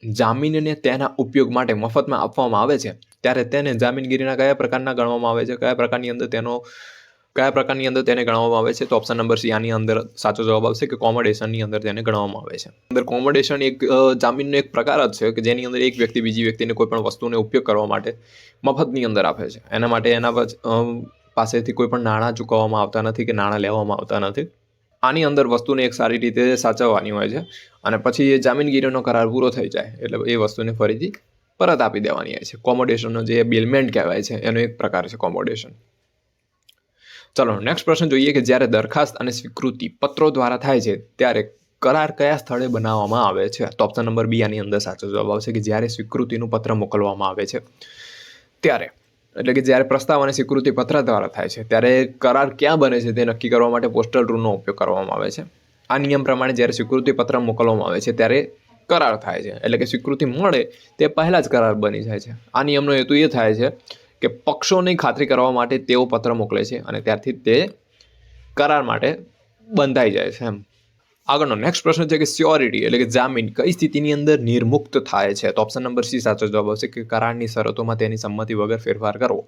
જામીનને તેના ઉપયોગ માટે મફતમાં આપવામાં આવે છે ત્યારે તેને જામીનગીરીના કયા પ્રકારના ગણવામાં આવે છે? કયા પ્રકારની અંદર તેને ગણવામાં આવે છે? તો ઓપ્શન નંબર સી આની અંદર સાચો જવાબ આવશે કે કોમોડેશનની અંદર તેને ગણવામાં આવે છે. અંદર કોમોડેશન એક જામીનનો એક પ્રકાર જ છે કે જેની અંદર એક વ્યક્તિ બીજી વ્યક્તિને કોઈ પણ વસ્તુને ઉપયોગ કરવા માટે મફતની અંદર આપે છે. એના માટે એના પાસેથી કોઈ પણ નાણાં ચૂકવવામાં આવતા નથી કે નાણાં લેવામાં આવતા નથી. આની અંદર વસ્તુને એક સારી રીતે સાચવવાની હોય છે અને પછી એ જામીનગીરીનો કરાર પૂરો થઈ જાય એટલે એ વસ્તુને ફરીથી પરત આપી દેવાની હોય છે. કોમોડેશનનો જે બિલમેન્ટ કહેવાય છે એનો એક પ્રકાર છે કોમોડેશન. ચલો નેક્સ્ટ પ્રશ્ન જોઈએ કે જ્યારે દરખાસ્ત અને સ્વીકૃતિ પત્રો દ્વારા થાય છે ત્યારે કરાર કયા સ્થળે બનાવવામાં આવે છે? તો ઓપ્શન નંબર બી આની અંદર સાચો જવાબ આવશે કે જ્યારે સ્વીકૃતિનું પત્ર મોકલવામાં આવે છે ત્યારે, એટલે કે જ્યારે પ્રસ્તાવ અને સ્વીકૃતિ પત્ર દ્વારા થાય છે ત્યારે કરાર ક્યાં બને છે તે નક્કી કરવા માટે પોસ્ટલ રૂલનો ઉપયોગ કરવામાં આવે છે. આ નિયમ પ્રમાણે જ્યારે સ્વીકૃતિ પત્ર મોકલવામાં આવે છે ત્યારે કરાર થાય છે, એટલે કે સ્વીકૃતિ મળે તે પહેલાં જ કરાર બની જાય છે. આ નિયમનો હેતુ એ થાય છે કે પક્ષોની ખાતરી કરવા માટે તેઓ પત્ર મોકલે છે અને ત્યારથી તે કરાર માટે બંધાઈ જાય છે એમ. આગળનો નેક્સ્ટ પ્રશ્ન છે કે સ્યોરિટી એટલે કે જામીન કઈ સ્થિતિની અંદર નિર્મુક્ત થાય છે? તો ઓપ્શન નંબર સી સાચો જવાબ આવશે કે કરારની શરતોમાં તેની સંમતિ વગર ફેરફાર કરવો.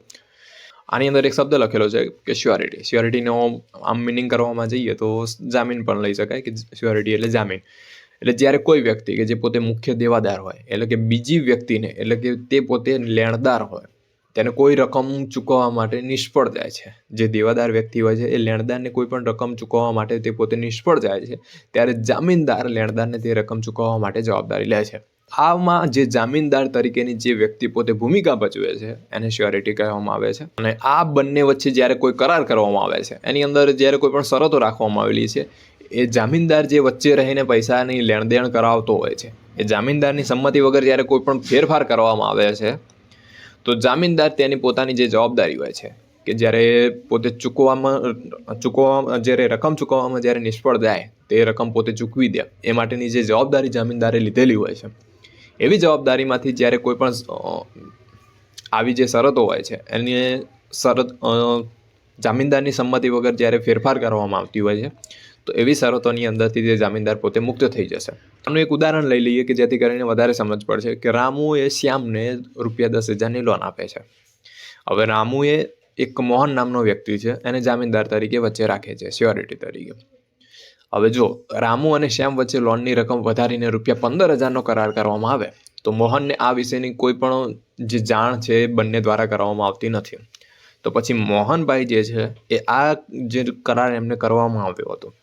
આની અંદર એક શબ્દ લખેલો છે કે શ્યોરિટી. શ્યોરિટીનો આમ મિનિંગ કરવામાં જઈએ તો જામીન પણ લઈ શકાય કે શ્યોરિટી એટલે જામીન. એટલે જ્યારે કોઈ વ્યક્તિ કે જે પોતે મુખ્ય દેવાદાર હોય એટલે કે બીજી વ્યક્તિને એટલે કે તે પોતે લેણદાર હોય તેને કોઈ રકમ ચૂકવવા માટે નિષ્ફળ જાય છે. જે દેવાદાર વ્યક્તિ હોય છે એ લેણદારને કોઈ પણ રકમ ચૂકવવા માટે તે પોતે નિષ્ફળ જાય છે ત્યારે જામીનદાર લેણદારને તે રકમ ચૂકવવા માટે જવાબદારી લે છે. આમાં જે જામીનદાર તરીકેની જે વ્યક્તિ પોતે ભૂમિકા ભજવે છે એને શ્યોરિટી કહેવામાં આવે છે. અને આ બંને વચ્ચે જ્યારે કોઈ કરાર કરવામાં આવે છે એની અંદર જ્યારે કોઈ પણ શરતો રાખવામાં આવેલી છે એ જામીનદાર જે વચ્ચે રહીને પૈસાની લેણદેણ કરાવતો હોય છે એ જામીનદારની સંમતિ વગર જ્યારે કોઈ પણ ફેરફાર કરવામાં આવે છે તો જામીનદાર તેની પોતાની જે જવાબદારી હોય છે કે જ્યારે પોતે જ્યારે રકમ ચૂકવવામાં જ્યારે નિષ્ફળ જાય તે રકમ પોતે ચૂકવી દે એ માટેની જે જવાબદારી જામીનદારે લીધેલી હોય છે એવી જવાબદારીમાંથી જ્યારે કોઈ પણ આવી જે શરતો હોય છે એની જામીનદારની સંમતિ વગર જ્યારે ફેરફાર કરવામાં આવતી હોય છે તો એવી શરતોની અંદરથી જે જામીનદાર પોતે મુક્ત થઈ જશે. આનું એક ઉદાહરણ લઈ લઈએ કે જેથી કરીને વધારે સમજ પડશે કે રામુ એ શ્યામને ₹10,000ની લોન આપે છે. હવે રામુએ એક મોહન નામનો વ્યક્તિ છે એને જામીનદાર તરીકે વચ્ચે રાખે છે શ્યોરિટી તરીકે. હવે જો રામુ અને શ્યામ વચ્ચે લોનની રકમ વધારીને ₹15,000નો કરાર કરવામાં આવે તો મોહનને આ વિશેની કોઈ પણ જે જાણ છે એ બંને દ્વારા કરવામાં આવતી નથી. તો પછી મોહનભાઈ જે છે એ આ જે કરાર એમને કરવામાં આવ્યો હતો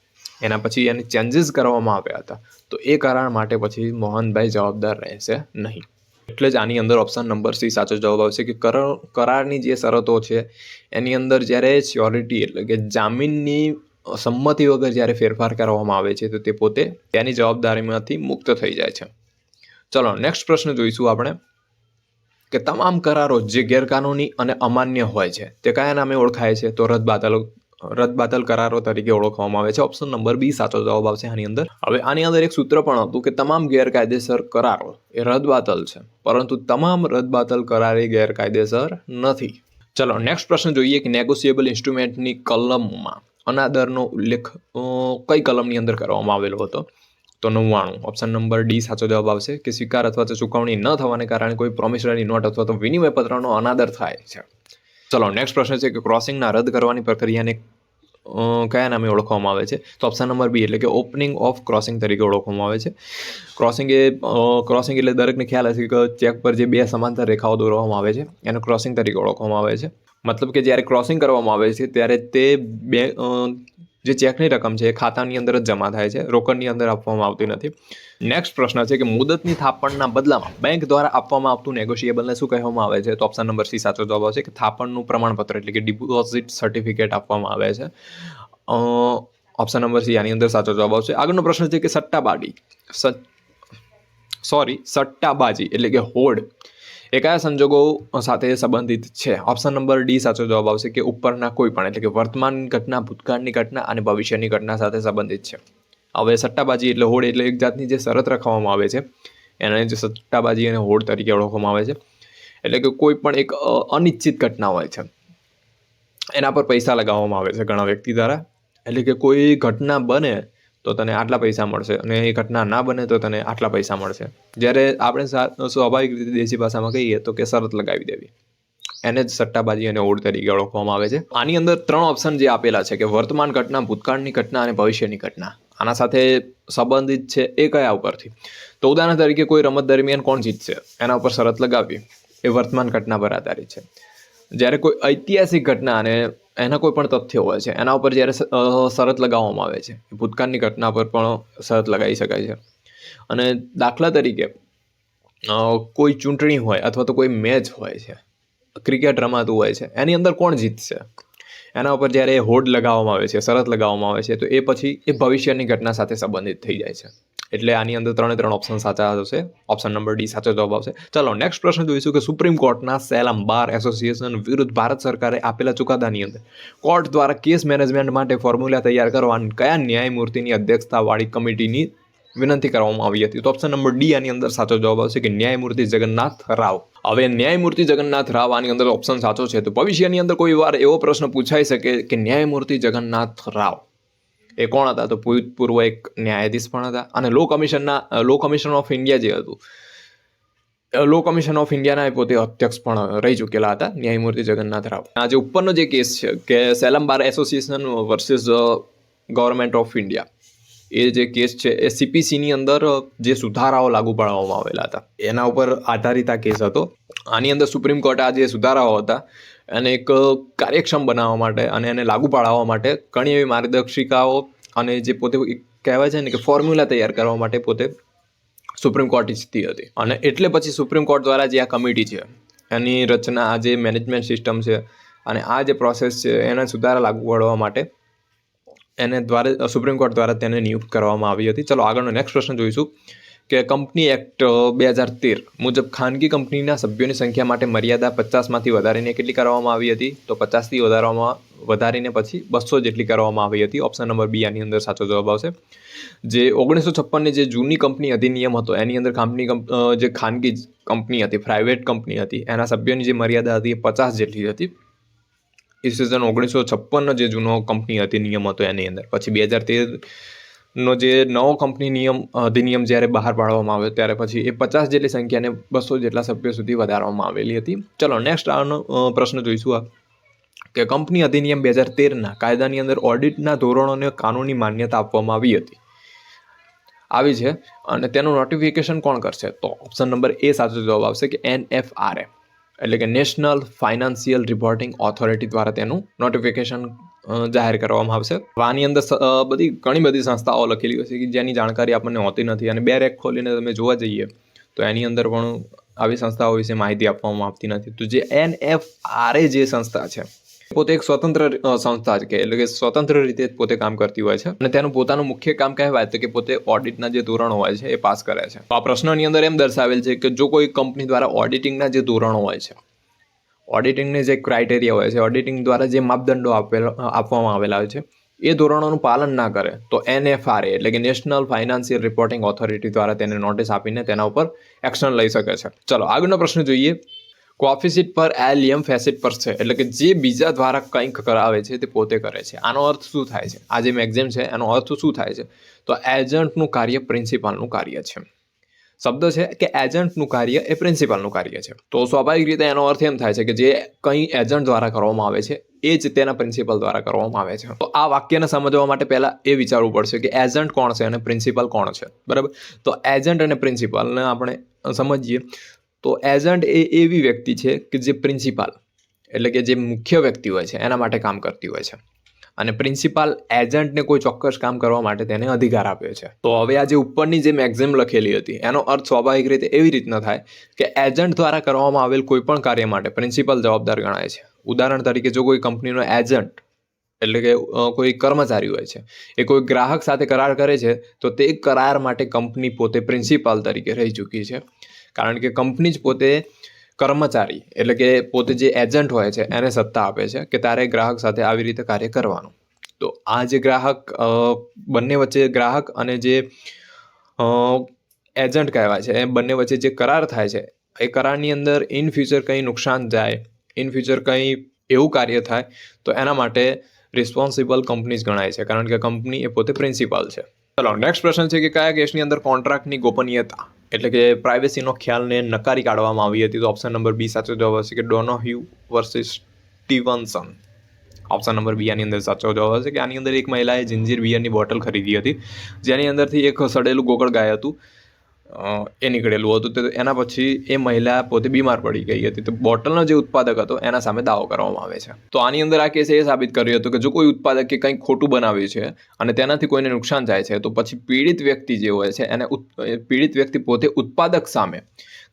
એના પછી એને ચેન્જીસ કરવામાં આવ્યા હતા તો એ કરાર માટે પછી મોહનભાઈ જવાબદાર રહેશે નહીં. એટલે જ આની અંદર ઓપ્શન નંબર સી સાચો જવાબ આવશે કે કરારની જે શરતો છે એની અંદર જ્યારે શ્યોરિટી એટલે કે જામીનની સંમતિ વગર જ્યારે ફેરફાર કરવામાં આવે છે તો તે પોતે તેની જવાબદારીમાંથી મુક્ત થઈ જાય છે. ચલો નેક્સ્ટ પ્રશ્ન જોઈશું આપણે કે તમામ કરારો જે ગેરકાનૂની અને અમાન્ય હોય છે તે કયા નામે ઓળખાય છે? તો રદબાતલ કરારો તરીકે ઓળખવામાં આવે છે. ઓપ્શન નંબર બી સાચો જવાબ આવશે આની અંદર. હવે આની અંદર એક સૂત્ર પણ હતું કે તમામ ગેરકાયદેસર કરારો એ રદબાતલ છે, પરંતુ તમામ રદબાતલ કરાર એ ગેરકાયદેસર નથી. ચલો નેક્સ્ટ પ્રશ્ન જોઈએ કે નેગોશિયેબલ ઇન્સ્ટ્રુમેન્ટની કલમમાં અનાદરનો ઉલ્લેખ કઈ કલમની અંદર કરવામાં આવેલો હતો? તો 99. ઓપ્શન નંબર ડી સાચો જવાબ આવશે કે સ્વીકાર અથવા તો ચૂકવણી ન થવાને કારણે કોઈ પ્રોમિસરી નોટ અથવા તો વિનિમય પત્રનો અનાદર થાય છે. ચલો નેક્સ્ટ પ્રશ્ન છે કે ક્રોસિંગના રદ કરવાની પ્રક્રિયાને કયા નામે ઓળખવામાં આવે છે? તો ઓપ્શન નંબર બી એટલે કે ઓપનિંગ ઓફ ક્રોસિંગ તરીકે ઓળખવામાં આવે છે. ક્રોસિંગ એટલે દરેકને ખ્યાલ હશે કે ચેક પર જે બે સમાંતર રેખાઓ દોરવામાં આવે છે એને ક્રોસિંગ તરીકે ઓળખવામાં આવે છે. મતલબ કે જ્યારે ક્રોસિંગ કરવામાં આવે છે ત્યારે તે બે જે ચેકની રકમ છે એ ખાતાની અંદર જ જમા થાય છે, રોકડની અંદર આપવામાં આવતી નથી. નેક્સ્ટ પ્રશ્ન છે કે મુદતની થાપણના બદલામાં બેંક દ્વારા આપવામાં આવતું નેગોશિયેબલને શું કહેવામાં આવે છે? તો ઓપ્શન નંબર સી સાચો જવાબ આવશે કે થાપણનું પ્રમાણપત્ર એટલે કે ડિપોઝિટ સર્ટિફિકેટ આપવામાં આવે છે. ઓપ્શન નંબર સી આની અંદર સાચો જવાબ આવશે. આગળનો પ્રશ્ન છે કે સટ્ટાબાજી એટલે કે હોડ એ કયા સંજોગો સાથે સંબંધિત છે? ઓપ્શન નંબર ડી સાચો જવાબ આવશે કે ઉપરના કોઈ પણ એટલે કે વર્તમાન ઘટના, ભૂતકાળની ઘટના અને ભવિષ્યની ઘટના સાથે સંબંધિત છે. હવે સટ્ટાબાજી એટલે હોડ એટલે એક જાતની જે શરત રાખવામાં આવે છે એને જે સટ્ટાબાજી અને હોડ તરીકે ઓળખવામાં આવે છે. એટલે કે કોઈ પણ એક અનિશ્ચિત ઘટના હોય છે એના પર પૈસા લગાવવામાં આવે છે ઘણા વ્યક્તિ દ્વારા. એટલે કે કોઈ ઘટના બને તો તને આટલા પૈસા મળશે અને એ ઘટના ના બને તો તને આટલા પૈસા મળશે. જ્યારે આપણે સ્વાભાવિક રીતે દેશી ભાષામાં કહીએ તો કે શરત લગાવી દેવી, એને જ સટ્ટાબાજી અને હોડ તરીકે ઓળખવામાં આવે છે. આની અંદર 3 ઓપ્શન જે આપેલા છે કે વર્તમાન ઘટના, ભૂતકાળની ઘટના અને ભવિષ્યની ઘટના, આના સાથે સંબંધિત છે એ કયા ઉપરથી? તો ઉદાહરણ તરીકે કોઈ રમત દરમિયાન કોણ જીતશે એના ઉપર શરત લગાવવી એ વર્તમાન ઘટના પર આધારિત છે. જ્યારે કોઈ ઐતિહાસિક ઘટના અને એના કોઈ પણ તથ્યો હોય છે એના ઉપર જ્યારે શરત લગાવવામાં આવે છે એ ભૂતકાળની ઘટના પર પણ શરત લગાવી શકાય છે. અને દાખલા તરીકે કોઈ ચૂંટણી હોય અથવા તો કોઈ મેચ હોય છે, ક્રિકેટ રમાતું હોય છે, એની અંદર કોણ જીતશે એના ઉપર જ્યારે હોડ લગાવવામાં આવે છે, શરત લગાવવામાં આવે છે તો એ પછી એ ભવિષ્યની ઘટના સાથે સંબંધિત થઈ જાય છે. એટલે આની અંદર 3 ઓપ્શન સાચા હશે. ઓપ્શન નંબર ડી સાચો જવાબ આવશે. ચલો નેક્સ્ટ પ્રશ્ન જોઈશું કે સુપ્રીમ કોર્ટના સેલમ બાર એસોસિએશન વિરુદ્ધ ભારત સરકારે આપેલા ચુકાદાની અંદર કોર્ટ દ્વારા કેસ મેનેજમેન્ટ માટે ફોર્મ્યુલા તૈયાર કરવા કયા ન્યાયમૂર્તિની અધ્યક્ષતાવાળી કમિટીની વિનંતી કરવામાં આવી હતી? તો ઓપ્શન નંબર ડી આની અંદર સાચો જવાબ આવશે કે ન્યાયમૂર્તિ જગન્નાથ રાવ. હવે ન્યાયમૂર્તિ જગન્નાથ રાવ આની અંદર ઓપ્શન સાચો છે. તો ભવિષ્યની અંદર કોઈ વાર એવો પ્રશ્ન પૂછાઈ શકે કે ન્યાયમૂર્તિ જગન્નાથ રાવ એ કોણ હતા? તો પૂર્વ એક ન્યાયાધીશ પણ હતા અને લો કમિશન ઓફ ઇન્ડિયા જે હતું, લો કમિશન ઓફ ઇન્ડિયાના પોતે અધ્યક્ષ પણ રહી ચૂકેલા હતા ન્યાયમૂર્તિ જગન્નાથ રાવ. આ જે ઉપરનો જે કેસ છે કે Salem Bar Association versus Government of India, એ જે કેસ છે એ સીપીસીની અંદર જે સુધારાઓ લાગુ પાડવામાં આવેલા હતા એના ઉપર આધારિત આ કેસ હતો. આની અંદર સુપ્રીમ કોર્ટે આ જે સુધારાઓ હતા એને એક કાર્યક્ષમ બનાવવા માટે અને એને લાગુ પાડવા માટે ઘણી એવી માર્ગદર્શિકાઓ અને જે પોતે કહેવાય છે ને કે ફોર્મ્યુલા તૈયાર કરવા માટે પોતે સુપ્રીમ કોર્ટ ઈચ્છતી હતી. અને એટલે પછી સુપ્રીમ કોર્ટ દ્વારા જે આ કમિટી છે એની રચના, આ જે મેનેજમેન્ટ સિસ્ટમ છે અને આ જે પ્રોસેસ છે એને સુધારા લાગુ પાડવા માટે સુપ્રીમ કોર્ટ દ્વારા તેને નિયુક્ત કરવામાં આવી હતી. ચલો આગળનો નેક્સ્ટ પ્રશ્ન જોઈશું કે કંપની એક્ટ 2013 મુજબ ખાનગી કંપનીના સભ્યોની સંખ્યા માટે મર્યાદા 50માંથી વધારીને કેટલી કરવામાં આવી હતી? તો 50થી વધારીને પછી 200 જેટલી કરવામાં આવી હતી. ઓપ્શન નંબર બી આની અંદર સાચો જવાબ આવશે. જે 1956ની જે જૂની કંપની અધિનિયમ હતો એની અંદર જે ખાનગી કંપની હતી, પ્રાઇવેટ કંપની હતી, એના સભ્યોની જે મર્યાદા હતી એ 50 જેટલી હતી. ઈસવીસન 1956નો જે જૂનો કંપની અધિનિયમ હતો એની અંદર પછી 2013નો જે નવો કંપની અધિનિયમ જ્યારે બહાર પાડવામાં આવ્યો ત્યારે પછી એ 50 જેટલી સંખ્યાને 200 જેટલા સભ્યો સુધી વધારવામાં આવેલી હતી. ચલો નેક્સ્ટ આનો પ્રશ્ન જોઈશું કે કંપની અધિનિયમ 2013ના કાયદાની અંદર ઓડિટના ધોરણોને કાનૂની માન્યતા આપવામાં આવી છે અને તેનું નોટિફિકેશન કોણ કરશે? તો ઓપ્શન નંબર એ સાચો જવાબ આવશે કે NFRA એટલે કે નેશનલ ફાઇનાન્શિયલ રિપોર્ટિંગ ઓથોરિટી દ્વારા તેનું નોટિફિકેશન જાહેર કરવામાં આવશે. આની અંદર ઘણી બધી સંસ્થાઓ લખેલી હોય છે કે જેની જાણકારી આપણને હોતી નથી અને બે રેક ખોલીને તમે જોવા જઈએ તો એની અંદર પણ આવી સંસ્થાઓ વિશે માહિતી આપવામાં આવતી નથી. તો જે NFRA જે સંસ્થા છે પોતે એક સ્વતંત્ર સંસ્થા છે, કે એટલે કે સ્વતંત્ર રીતે પોતે કામ કરતી હોય છે અને તેનું પોતાનું મુખ્ય કામ કહેવાય તો કે પોતે ઓડિટના જે ધોરણો હોય છે એ પાસ કરે છે. તો આ પ્રશ્નની અંદર એમ દર્શાવેલ છે કે જો કોઈ કંપની દ્વારા ઓડિટિંગના જે ધોરણો હોય છે, ઓડિટિંગની જે ક્રાઇટેરિયા હોય છે, ઓડિટિંગ દ્વારા જે માપદંડો આપવામાં આવેલા હોય છે એ ધોરણોનું પાલન ના કરે તો NFRA એટલે કે નેશનલ ફાઇનાન્શિયલ રિપોર્ટિંગ ઓથોરિટી દ્વારા તેને નોટિસ આપીને તેના ઉપર એક્શન લઈ શકે છે. ચલો આગળનો પ્રશ્ન જોઈએ. કોફિશિટ પર એલિયમ ફેસિટ પર છે, એટલે કે જે બીજા દ્વારા કંઈક કરાવે છે તે પોતે કરે છે. આનો અર્થ શું થાય છે? આ જે મેક્ઝિમ છે એનો અર્થ શું થાય છે? તો એજન્ટનું કાર્ય પ્રિન્સિપાલનું કાર્ય છે. શબ્દ છે કે એજન્ટનું કાર્ય એ પ્રિન્સિપાલનું કાર્ય છે. તો સ્વાભાવિક રીતે એનો અર્થ એમ થાય છે કે જે કંઈ એજન્ટ દ્વારા કરવામાં આવે છે એ જ તેના પ્રિન્સિપલ દ્વારા કરવામાં આવે છે. તો આ વાક્યને સમજવા માટે પહેલા એ વિચારવું પડશે કે એજન્ટ કોણ છે અને પ્રિન્સિપલ કોણ છે, બરાબર? તો એજન્ટ અને પ્રિન્સિપલને આપણે સમજીએ તો એજન્ટ એ એવી વ્યક્તિ છે કે જે પ્રિન્સિપાલ એટલે કે જે મુખ્ય વ્યક્તિ હોય છે એના માટે કામ કરતી હોય છે અને પ્રિન્સિપાલ એજન્ટને કોઈ ચોક્કસ કામ કરવા માટે તેને અધિકાર આપ્યો છે. તો હવે આ જે ઉપરની જે મેક્ઝિમ લખેલી હતી એનો અર્થ સ્વાભાવિક રીતે એવી રીતના થાય કે એજન્ટ દ્વારા કરવામાં આવેલ કોઈ પણ કાર્ય માટે પ્રિન્સિપાલ જવાબદાર ગણાય છે. ઉદાહરણ તરીકે જો કોઈ કંપનીનો એજન્ટ એટલે કે કોઈ કર્મચારી હોય છે એ કોઈ ગ્રાહક સાથે કરાર કરે છે તો તે કરાર માટે કંપની પોતે પ્રિન્સિપાલ તરીકે રહી ચૂકી છે, કારણ કે કંપની જ પોતે કર્મચારી એટલે કે પોતે જે એજન્ટ હોય છે એને સત્તા આપે છે કે તારે ગ્રાહક સાથે આવી રીતે કાર્ય કરવાનું. તો આ જે ગ્રાહક બંને વચ્ચે ગ્રાહક અને જે એજન્ટ કહેવાય છે એ બંને વચ્ચે જે કરાર થાય છે એ કરારની અંદર ઇન ફ્યુચર કંઈ નુકસાન જાય, ઇન ફ્યુચર કંઈ એવું કાર્ય થાય તો એના માટે રિસ્પોન્સિબલ કંપની જ ગણાય છે, કારણ કે કંપની એ પોતે પ્રિન્સિપાલ છે. ચલો નેક્સ્ટ પ્રશ્ન છે કે કયા કેસની અંદર કોન્ટ્રાક્ટની ગોપનીયતા એટલે કે પ્રાઇવેસીનો ખ્યાલને નકારી કાઢવામાં આવી હતી? તો ઓપ્શન નંબર બી સાચો જવાબ હશે કે ડોનોહ્યુ વર્સિસ સ્ટીવનસન. ઓપ્શન નંબર બી આની અંદર સાચો જવાબ હશે કે આની અંદર એક મહિલાએ જિંજીર બિયરની બોટલ ખરીદી હતી જેની અંદરથી એક સડેલું ગોકળ ગાય હતું એ નીકળેલું હતું. તો એના પછી એ મહિલા પોતે બીમાર પડી ગઈ હતી. તો બોટલનો જે ઉત્પાદક હતો એના સામે દાવો કરવામાં આવે છે. તો આની અંદર આ કેસે એ સાબિત કર્યું હતું કે જો કોઈ ઉત્પાદકે કંઈક ખોટું બનાવ્યું છે અને તેનાથી કોઈને નુકસાન થાય છે તો પછી પીડિત વ્યક્તિ જે હોય છે એને પીડિત વ્યક્તિ પોતે ઉત્પાદક સામે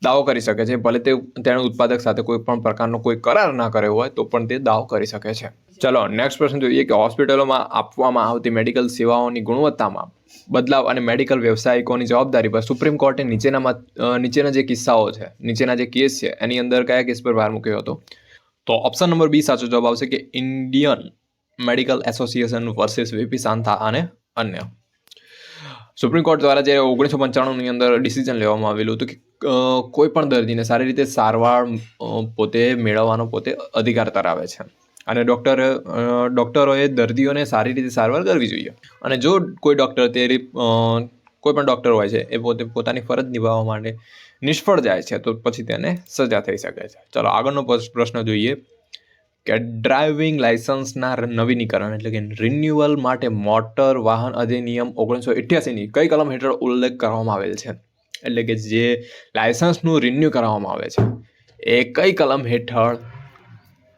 દાવો કરી શકે છે, ભલે તેણે ઉત્પાદક સાથે કોઈ પણ પ્રકારનો કોઈ કરાર ના કર્યો હોય તો પણ તે દાવો કરી શકે છે. ચલો નેક્સ્ટ પ્રશ્ન જોઈએ કે હોસ્પિટલોમાં આપવામાં આવતી મેડિકલ સેવાઓની ગુણવત્તામાં બદલાવ અને મેડિકલ વ્યવસાયિકોની જવાબદારી પર સુપ્રીમ કોર્ટે નીચેના જે કિસ્સાઓ છે, નીચેના જે કેસ છે એની અંદર કયા કેસ પર ભાર મૂક્યો હતો? તો ઓપ્શન નંબર બી સાચો જવાબ આવશે કે Indian Medical Association versus VP Shantha અને અન્ય. સુપ્રીમ કોર્ટ દ્વારા જે 1995ની અંદર ડિસિઝન લેવામાં આવેલું હતું કે કોઈ પણ દર્દીને સારી રીતે સારવાર પોતે મેળવવાનો પોતે અધિકાર ધરાવે છે અને ડૉક્ટરોએ દર્દીઓને સારી રીતે સારવાર કરવી જોઈએ. અને જો કોઈ પણ ડૉક્ટર હોય છે એ પોતાની ફરજ નિભાવવા માટે નિષ્ફળ જાય છે તો પછી તેને સજા થઈ શકે છે. ચલો આગળનો પ્રશ્ન જોઈએ કે ડ્રાઇવિંગ લાઇસન્સના નવીનીકરણ એટલે કે રિન્યુઅલ માટે મોટર વાહન અધિનિયમ 1988ની કઈ કલમ હેઠળ ઉલ્લેખ કરવામાં આવેલ છે? એટલે કે જે લાઇસન્સનું રિન્યુ કરવામાં આવે છે એ કઈ કલમ હેઠળ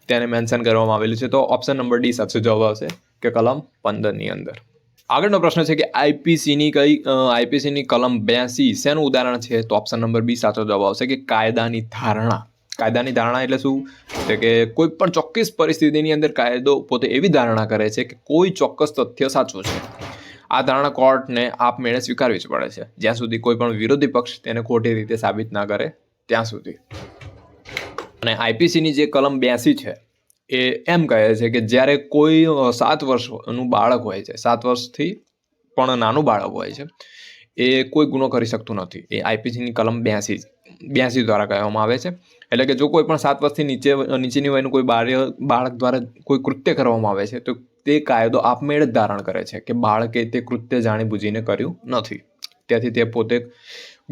તેને મેન્શન કરવામાં આવેલું છે? તો ઓપ્શન નંબર ડી સાચો જવાબ આવશે કે કલમ 15ની અંદર. આગળનો પ્રશ્ન છે કે આઈપીસીની કલમ 82 શેનું ઉદાહરણ છે? તો ઓપ્શન નંબર બી સાચો જવાબ આવશે કે કાયદાની ધારણા. કાયદાની ધારણા એટલે શું? એટલે કે કોઈ પણ ચોક્કસ પરિસ્થિતિની અંદર કાયદો પોતે એવી ધારણા કરે છે કે કોઈ ચોક્કસ તથ્ય સાચું છે. આ ધારણા કોર્ટને આપમેળે સ્વીકારવી જ પડે છે જ્યાં સુધી કોઈ પણ વિરોધી પક્ષ તેને ખોટી રીતે સાબિત ના કરે ત્યાં સુધી. અને આઈપીસીની જે કલમ 82 છે એ એમ કહે છે કે જ્યારે કોઈ 7 વર્ષનું બાળક હોય છે, 7 વર્ષથી પણ નાનું બાળક હોય છે, એ કોઈ ગુનો કરી શકતું નથી. એ આઈપીસીની કલમ 82 દ્વારા કહેવામાં આવે છે. એટલે કે જો કોઈ પણ 7 વર્ષથી નીચેની વયનું કોઈ બાળક દ્વારા કોઈ કૃત્ય કરવામાં આવે છે તો તે કાયદો આપમેળે જ ધારણ કરે છે કે બાળકે તે કૃત્ય જાણીબૂજીને કર્યું નથી, તેથી તે પોતે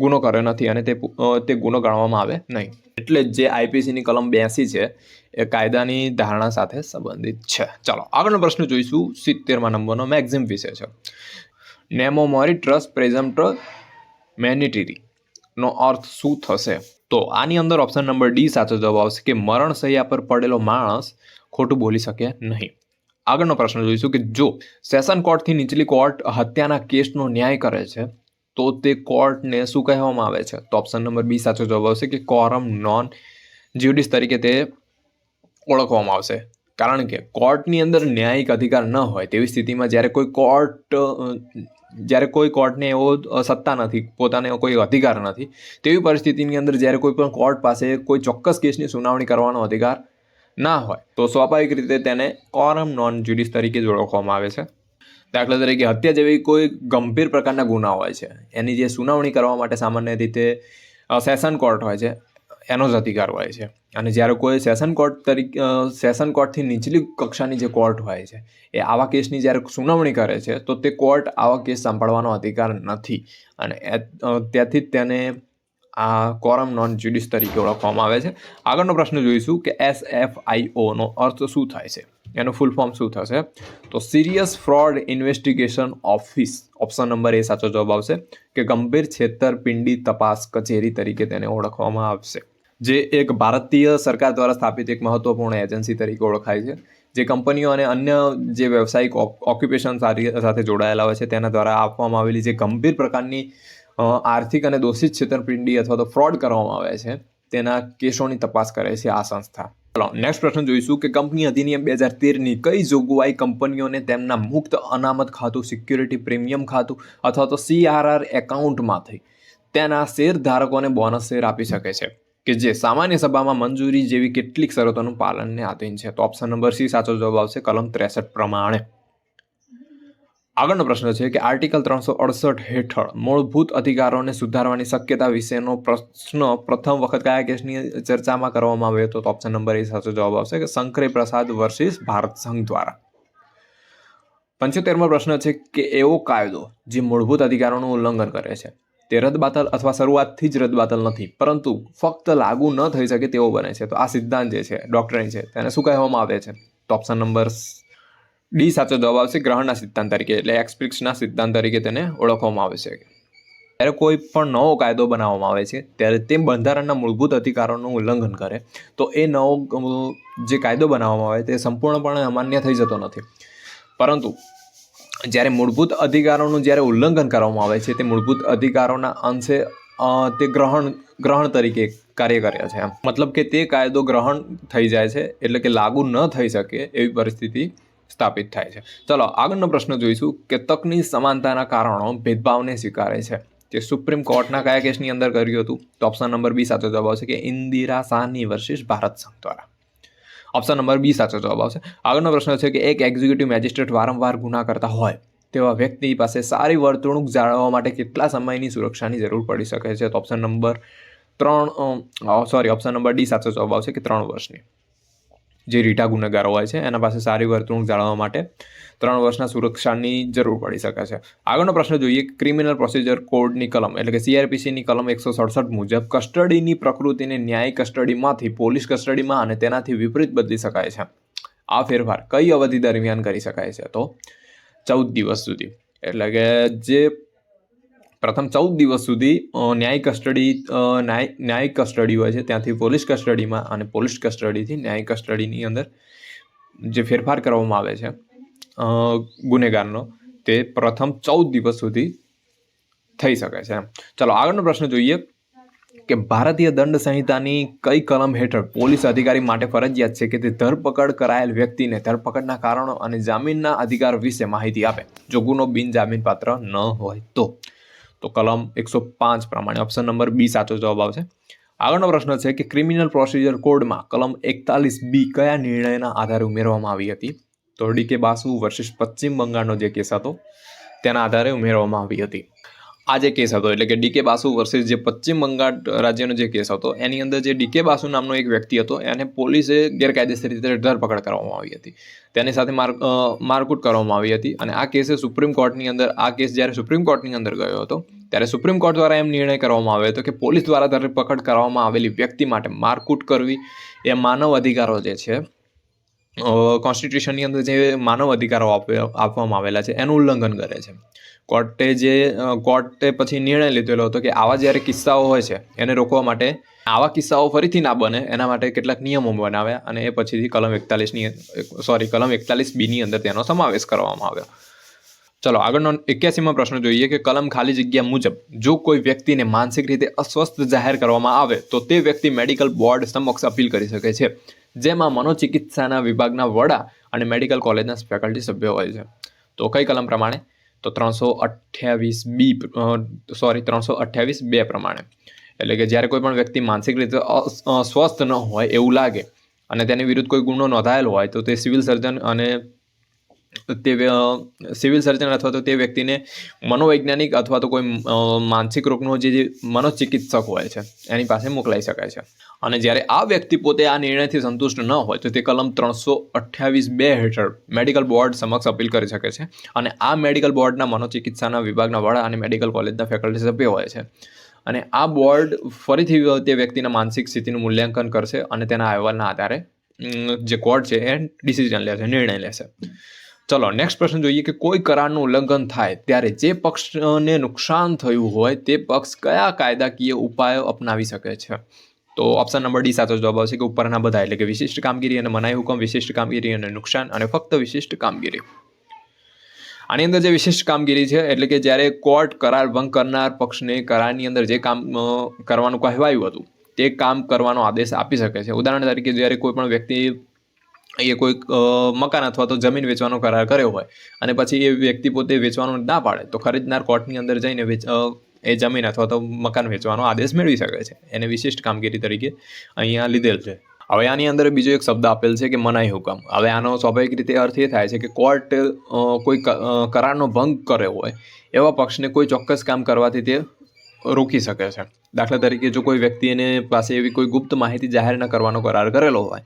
ગુનો કર્યો નથી અને તે ગુનો ગણવામાં આવે નહીં. એટલે જે આઈપીસીની કલમ 82 છે એ કાયદાની ધારણા સાથે સંબંધિત છે. ચાલો આગળનો પ્રશ્ન જોઈશું. 70મા નંબરનો મેક્ઝિમ વિશે છે. નેમો મોરી ટ્રસ પ્રેઝમ્પ્ટર મેનિટરી નો અર્થ શું થશે? તો આની અંદર ઓપ્શન નંબર ડી સાચો જવાબ આવશે કે મરણ સૈયા પર પડેલો માણસ ખોટું બોલી શકે નહીં. આગળનો પ્રશ્ન જોઈશું કે જો સેશન કોર્ટથી નીચલી કોર્ટ હત્યાના કેસનો ન્યાય કરે છે તો તે કોર્ટને શું કહેવામાં આવે છે? તો ઓપ્શન નંબર બી સાચો જવાબ આવશે કે કોરમ નોન જ્યુડિસ તરીકે તે ઓળખવામાં આવશે. કારણ કે કોર્ટની અંદર ન્યાયિક અધિકાર ન હોય તેવી સ્થિતિમાં જ્યારે કોઈ કોર્ટને એવો સત્તા નથી, પોતાને કોઈ અધિકાર નથી, તેવી પરિસ્થિતિની અંદર જ્યારે કોઈ પણ કોર્ટ પાસે કોઈ ચોક્કસ કેસની સુનાવણી કરવાનો અધિકાર ના હોય તો સ્વાભાવિક રીતે તેને કોરમ નોન જ્યુડિસ તરીકે જ ઓળખવામાં આવે છે. દાખલા તરીકે હત્યા જેવી કોઈ ગંભીર પ્રકારના ગુના હોય છે, એની જે સુનાવણી કરવા માટે સામાન્ય રીતે સેશન કોર્ટ હોય છે એનો જ અધિકાર હોય છે. અને જ્યારે કોઈ સેશન કોર્ટથી નીચલી કક્ષાની જે કોર્ટ હોય છે એ આવા કેસની જ્યારે સુનાવણી કરે છે તો તે કોર્ટ આવા કેસ સાંભળવાનો અધિકાર નથી, અને ત્યાંથી જ તેને આ કોરમ નોન જ્યુડિસ તરીકે ઓળખવામાં આવે છે. આગળનો પ્રશ્ન જોઈશું કે SFIOનો અર્થ શું થાય છે, એનું ફૂલ ફોર્મ શું થશે? તો Serious Fraud Investigation Office. Option number A સાચો જવાબ આવશે કે ગંભીર છેતરપિંડી તપાસ કચેરી તરીકે તેને ઓળખવામાં આવશે, જે એક ભારતીય સરકાર દ્વારા સ્થાપિત એક મહત્વપૂર્ણ એજન્સી તરીકે ઓળખાય છે, જે કંપનીઓ અને અન્ય જે વ્યવસાયિક ઓક્યુપેશન સાથે જોડાયેલા હોય છે તેના દ્વારા આપવામાં આવેલી જે ગંભીર પ્રકારની આર્થિક અને દોષિત છેતરપિંડી અથવા તો ફ્રોડ કરવામાં આવે છે તેના કેસોની તપાસ કરે છે આ સંસ્થા. ચલો નેક્સ્ટ પ્રશ્ન જોઈશું કે કંપની અધિનિયમ 2013ની કઈ જોગવાઈ કંપનીઓને તેમના મુક્ત અનામત ખાતું, સિક્યુરિટી પ્રીમિયમ ખાતું અથવા તો CRR એકાઉન્ટમાંથી તેના શેર ધારકોને બોનસ શેર આપી શકે છે કે જે સામાન્ય સભામાં મંજૂરી જેવી કેટલીક શરતોનું પાલનને આધીન છે? તો ઓપ્શન નંબર સી સાચો જવાબ આવશે કલમ 63 પ્રમાણે. આગળનો પ્રશ્ન છે કે આર્ટિકલ 368 હેઠળ મૂળભૂત અધિકારોને સુધારવાની શક્યતા વિશેનો પ્રશ્ન પ્રથમ વખત કયા કેસની ચર્ચામાં કરવામાં આવ્યો હતો? તો ઓપ્શન નંબર એ સાચો જવાબ આવશે કે શંકરી પ્રસાદ વર્સિસ ભારત સંઘ દ્વારા. 75મો પ્રશ્ન છે કે એવો કાયદો જે મૂળભૂત અધિકારોનું ઉલ્લંઘન કરે છે તે રદબાતલ અથવા શરૂઆતથી જ રદબાતલ નથી પરંતુ ફક્ત લાગુ ન થઈ શકે તેવો બને છે, તો આ સિદ્ધાંત જે છે, ડોક્ટ્રિન છે, તેને શું કહેવામાં આવે છે? તો ઓપ્શન નંબર ડી સાચો જવાબ આવશે ગ્રહણના સિદ્ધાંત તરીકે, એટલે એક્સપ્રિક્સના સિદ્ધાંત તરીકે તેને ઓળખવામાં આવે છે. જ્યારે કોઈ પણ નવો કાયદો બનાવવામાં આવે છે ત્યારે તે બંધારણના મૂળભૂત અધિકારોનું ઉલ્લંઘન કરે તો એ નવો જે કાયદો બનાવવામાં આવે તે સંપૂર્ણપણે અમાન્ય થઈ જતો નથી, પરંતુ જ્યારે મૂળભૂત અધિકારોનું જ્યારે ઉલ્લંઘન કરવામાં આવે છે તે મૂળભૂત અધિકારોના અંશે તે ગ્રહણ તરીકે કાર્ય કરે છે. મતલબ કે તે કાયદો ગ્રહણ થઈ જાય છે, એટલે કે લાગુ ન થઈ શકે એવી પરિસ્થિતિ સ્થાપિત થાય છે. ચલો આગળનો પ્રશ્ન જોઈશું કે તકની સમાનતાના કારણો ભેદભાવને સ્વીકારે છે, જે સુપ્રીમ કોર્ટના કયા કેસની અંદર કર્યું હતું? તો ઓપ્શન નંબર બી સાચો જવાબ આવશે કે ઇન્દિરા સાહની વર્સિસ ભારત સંઘ દ્વારા. ઓપ્શન નંબર બી સાચો જવાબ આવશે. આગળનો પ્રશ્ન છે કે એક એક્ઝિક્યુટિવ મેજિસ્ટ્રેટ વારંવાર ગુના કરતા હોય તેવા વ્યક્તિ પાસે સારી વર્તણૂક જાળવવા માટે કેટલા સમયની સુરક્ષાની જરૂર પડી શકે છે? તો ઓપ્શન નંબર ડી સાચો જવાબ આવશે કે 3 વર્ષની. જે રીટા ગુનેગારો હોય છે એના પાસે સારી વર્તણૂક જાળવવા માટે 3 વર્ષના સુરક્ષાની જરૂર પડી શકે છે. આગળનો પ્રશ્ન જોઈએ ક્રિમિનલ પ્રોસિજર કોડની કલમ એટલે કે CRPCની કલમ 167 મુજબ કસ્ટડીની પ્રકૃતિને ન્યાયિક કસ્ટડીમાંથી પોલીસ કસ્ટડીમાં અને તેનાથી વિપરીત બદલી શકાય છે. આ ફેરફાર કઈ અવધિ દરમિયાન કરી શકાય છે? તો 14 દિવસ સુધી. એટલે કે જે પ્રથમ 14 દિવસ સુધી ન્યાયિક કસ્ટડી હોય છે ત્યાંથી પોલીસ કસ્ટડીમાં અને પોલીસ કસ્ટડીથી ન્યાયિક કસ્ટડીની અંદર જે ફેરફાર કરવામાં આવે છે ગુનેગારનો તે પ્રથમ 14 દિવસ સુધી થઈ શકે છે. ચલો આગળનો પ્રશ્ન જોઈએ કે ભારતીય દંડ સંહિતાની કઈ કલમ હેઠળ પોલીસ અધિકારી માટે ફરજિયાત છે કે તે ધરપકડ કરાયેલ વ્યક્તિને ધરપકડના કારણો અને જામીનના અધિકાર વિશે માહિતી આપે જો ગુનો બિનજામીનપાત્ર ન હોય તો કલમ 105 પ્રમાણે ઓપ્શન નંબર બી સાચો જવાબ આવશે. આગળનો પ્રશ્ન છે કે ક્રિમિનલ પ્રોસિજર કોડમાં કલમ 41B કયા નિર્ણયના આધારે ઉમેરવામાં આવી હતી? તો DK બાસુ વર્સિસ પશ્ચિમ બંગાળનો જે કેસ હતો તેના આધારે ઉમેરવામાં આવી હતી. આ જે કેસ હતો એટલે કે DK બાસુ વર્સિસ જે પશ્ચિમ બંગાળ રાજ્યનો જે કેસ હતો એની અંદર જે DK બાસુ નામનો એક વ્યક્તિ હતો એને પોલીસે ગેરકાયદેસર રીતે ધરપકડ કરવામાં આવી હતી, તેની સાથે મારકૂટ કરવામાં આવી હતી. અને આ કેસે સુપ્રીમ કોર્ટની અંદર જ્યારે સુપ્રીમ કોર્ટની અંદર ગયો હતો ત્યારે સુપ્રીમ કોર્ટ દ્વારા એમ નિર્ણય કરવામાં આવ્યો હતો કે પોલીસ દ્વારા ધરપકડ કરવામાં આવેલી વ્યક્તિ માટે મારકૂટ કરવી એ માનવ અધિકારો જે છે કોન્સ્ટિટ્યુશનની અંદર જે માનવ અધિકારો આપવામાં આવેલા છે એનું ઉલ્લંઘન કરે છે. કોર્ટે પછી નિર્ણય લીધેલો હતો કે આવા જ્યારે કિસ્સાઓ હોય છે એને રોકવા માટે આવા કિસ્સાઓ ફરીથી ના બને એના માટે કેટલાક નિયમો બનાવ્યા અને એ પછીથી કલમ 41Bની અંદર તેનો સમાવેશ કરવામાં આવ્યો. ચલો આગળનો 81મો પ્રશ્ન જોઈએ કે કલમ ખાલી જગ્યા મુજબ જો કોઈ વ્યક્તિને માનસિક રીતે અસ્વસ્થ જાહેર કરવામાં આવે તો તે વ્યક્તિ મેડિકલ બોર્ડ સમક્ષ અપીલ કરી શકે છે, જેમાં મનોચિકિત્સાના વિભાગના વડા અને મેડિકલ કોલેજના ફેકલ્ટી સભ્યો હોય છે. તો કઈ કલમ પ્રમાણે? તો 328(2) પ્રમાણે. એટલે કે જ્યારે કોઈ પણ વ્યક્તિ માનસિક રીતે સ્વસ્થ ન હોય એવું લાગે અને તેની વિરુદ્ધ કોઈ ગુનો નોંધાયેલો હોય તો તે સિવિલ સર્જન અથવા તો તે વ્યક્તિને મનોવૈજ્ઞાનિક અથવા તો કોઈ માનસિક રોગનો જે મનોચિકિત્સક હોય છે એની પાસે મોકલાઈ શકાય છે. અને જ્યારે આ વ્યક્તિ પોતે આ નિર્ણયથી સંતુષ્ટ ન હોય તો તે કલમ 328(2) હેઠળ મેડિકલ બોર્ડ સમક્ષ અપીલ કરી શકે છે. અને આ મેડિકલ બોર્ડના મનોચિકિત્સાના વિભાગના વડા અને મેડિકલ કોલેજના ફેકલ્ટી સભ્ય હોય છે. અને આ બોર્ડ ફરીથી તે વ્યક્તિના માનસિક સ્થિતિનું મૂલ્યાંકન કરશે અને તેના અહેવાલના આધારે જે કોર્ટ છે એ ડિસિઝન લેશે, નિર્ણય લેશે. ચલો નેક્સ્ટ પ્રશ્ન જોઈએ કે કોઈ કરારનું ઉલ્લંઘન થાય ત્યારે જે પક્ષને નુકસાન થયું હોય તે પક્ષ કયા કાયદાકીય ઉપાયો અપનાવી શકે છે? તો ઓપ્શન નંબર ડી સાચો જવાબ આવશે કે ઉપરના બધા, એટલે કે વિશિષ્ટ કામગીરી અને મનાઈ હુકમ, વિશિષ્ટ કામગીરી અને નુકસાન અને ફક્ત વિશિષ્ટ કામગીરી. આની અંદર જે વિશિષ્ટ કામગીરી છે એટલે કે જ્યારે કોર્ટ કરાર ભંગ કરનાર પક્ષને કરારની અંદર જે કામ કરવાનું કહેવાયું હતું તે કામ કરવાનો આદેશ આપી શકે છે. ઉદાહરણ તરીકે જ્યારે કોઈ પણ વ્યક્તિ કોઈ મકાન અથવા તો જમીન વેચવાનો કરાર કર્યો હોય અને પછી એ વ્યક્તિ પોતે વેચવાનું ના પાડે તો ખરીદનાર કોર્ટની અંદર જઈને એ જમીન અથવા તો મકાન વેચવાનો આદેશ મેળવી શકે છે. એને વિશિષ્ટ કામગીરી તરીકે અહીંયા લીધેલ છે. હવે આની અંદર બીજો એક શબ્દ આપેલ છે કે મનાઈ હુકમ. હવે આનો સ્વાભાવિક રીતે અર્થ એ થાય છે કે કોર્ટ કોઈ કરારનો ભંગ કર્યો હોય એવા પક્ષને કોઈ ચોક્કસ કામ કરવાથી તે રોકી શકે છે. દાખલા તરીકે જો કોઈ વ્યક્તિને પાસે એવી કોઈ ગુપ્ત માહિતી જાહેર ન કરવાનો કરાર કરેલો હોય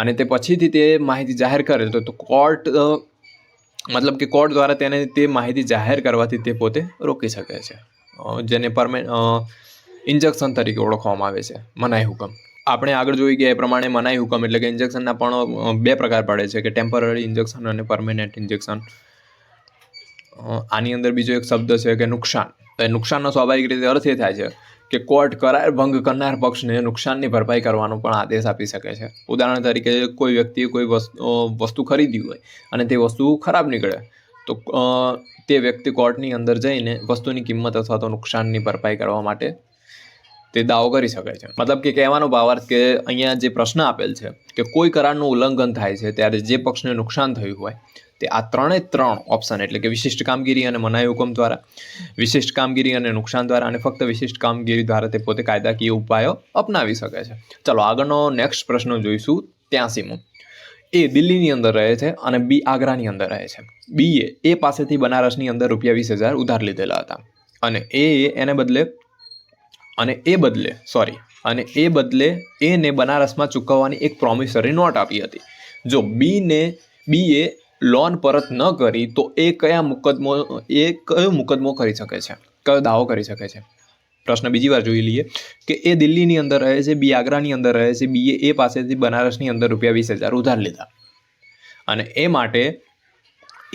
અને તે પછીથી તે માહિતી જાહેર કરે તો કોર્ટ મતલબ કે કોર્ટ દ્વારા તેને તે માહિતી જાહેર કરવાથી તે પોતે રોકી શકે છે, જેને ઇન્જેક્શન તરીકે ઓળખવામાં આવે છે, મનાઈ હુકમ. આપણે આગળ જોઈ ગયા એ પ્રમાણે મનાઈ હુકમ એટલે કે ઇન્જેક્શનના પણ બે પ્રકાર પડે છે કે ટેમ્પરરી ઇન્જેક્શન અને પરમેનન્ટ ઇન્જેક્શન. આની અંદર બીજો એક શબ્દ છે કે નુકસાન. તો નુકસાનનો સ્વાભાવિક રીતે અર્થ એ થાય છે કે કોર્ટ કરાર ભંગ કરનાર પક્ષને નુકસાનની ભરપાઈ કરવાનો પણ આદેશ આપી શકે છે. ઉદાહરણ તરીકે કોઈ વ્યક્તિએ કોઈ વસ્તુ ખરીદી હોય અને તે વસ્તુ ખરાબ નીકળે તો તે વ્યક્તિ કોર્ટની અંદર જઈને વસ્તુની કિંમત અથવા તો નુકસાનની ભરપાઈ કરવા માટે તે દાવો કરી શકે છે. મતલબ કે કહેવાનો ભાવાર્થ કે અહીંયા જે પ્રશ્ન આપેલ છે કે કોઈ કરારનું ઉલ્લંઘન થાય છે ત્યારે જે પક્ષને નુકસાન થયું હોય તે આ ત્રણ ઓપ્શન એટલે કે વિશિષ્ટ કામગીરી અને મનાઈ હુકમ દ્વારા, વિશિષ્ટ કામગીરી અને નુકસાન દ્વારા અને ફક્ત વિશિષ્ટ કામગીરી દ્વારા તે પોતે કાયદાકીય ઉપાયો અપનાવી શકે છે. ચલો આગળનો નેક્સ્ટ પ્રશ્ન જોઈશું 83મો. એ દિલ્હીની અંદર રહે છે અને બી આગ્રાની અંદર રહે છે. બીએ એ પાસેથી બનારસની અંદર ₹20,000 ઉધાર લીધેલા હતા અને એ બદલે એને બનારસમાં ચૂકવવાની એક પ્રોમિસરી નોટ આપી હતી. જો બીએ લોન પરત ન કરી તો એ કયો મુકદ્દમો કરી શકે છે, કયો દાવો કરી શકે છે? પ્રશ્ન બીજી વાર જોઈ લઈએ કે એ દિલ્હીની અંદર રહે છે, બી આગ્રાની અંદર રહે છે, બીએ એ પાસેથી બનારસની અંદર ₹20,000 ઉધાર લીધા અને એ માટે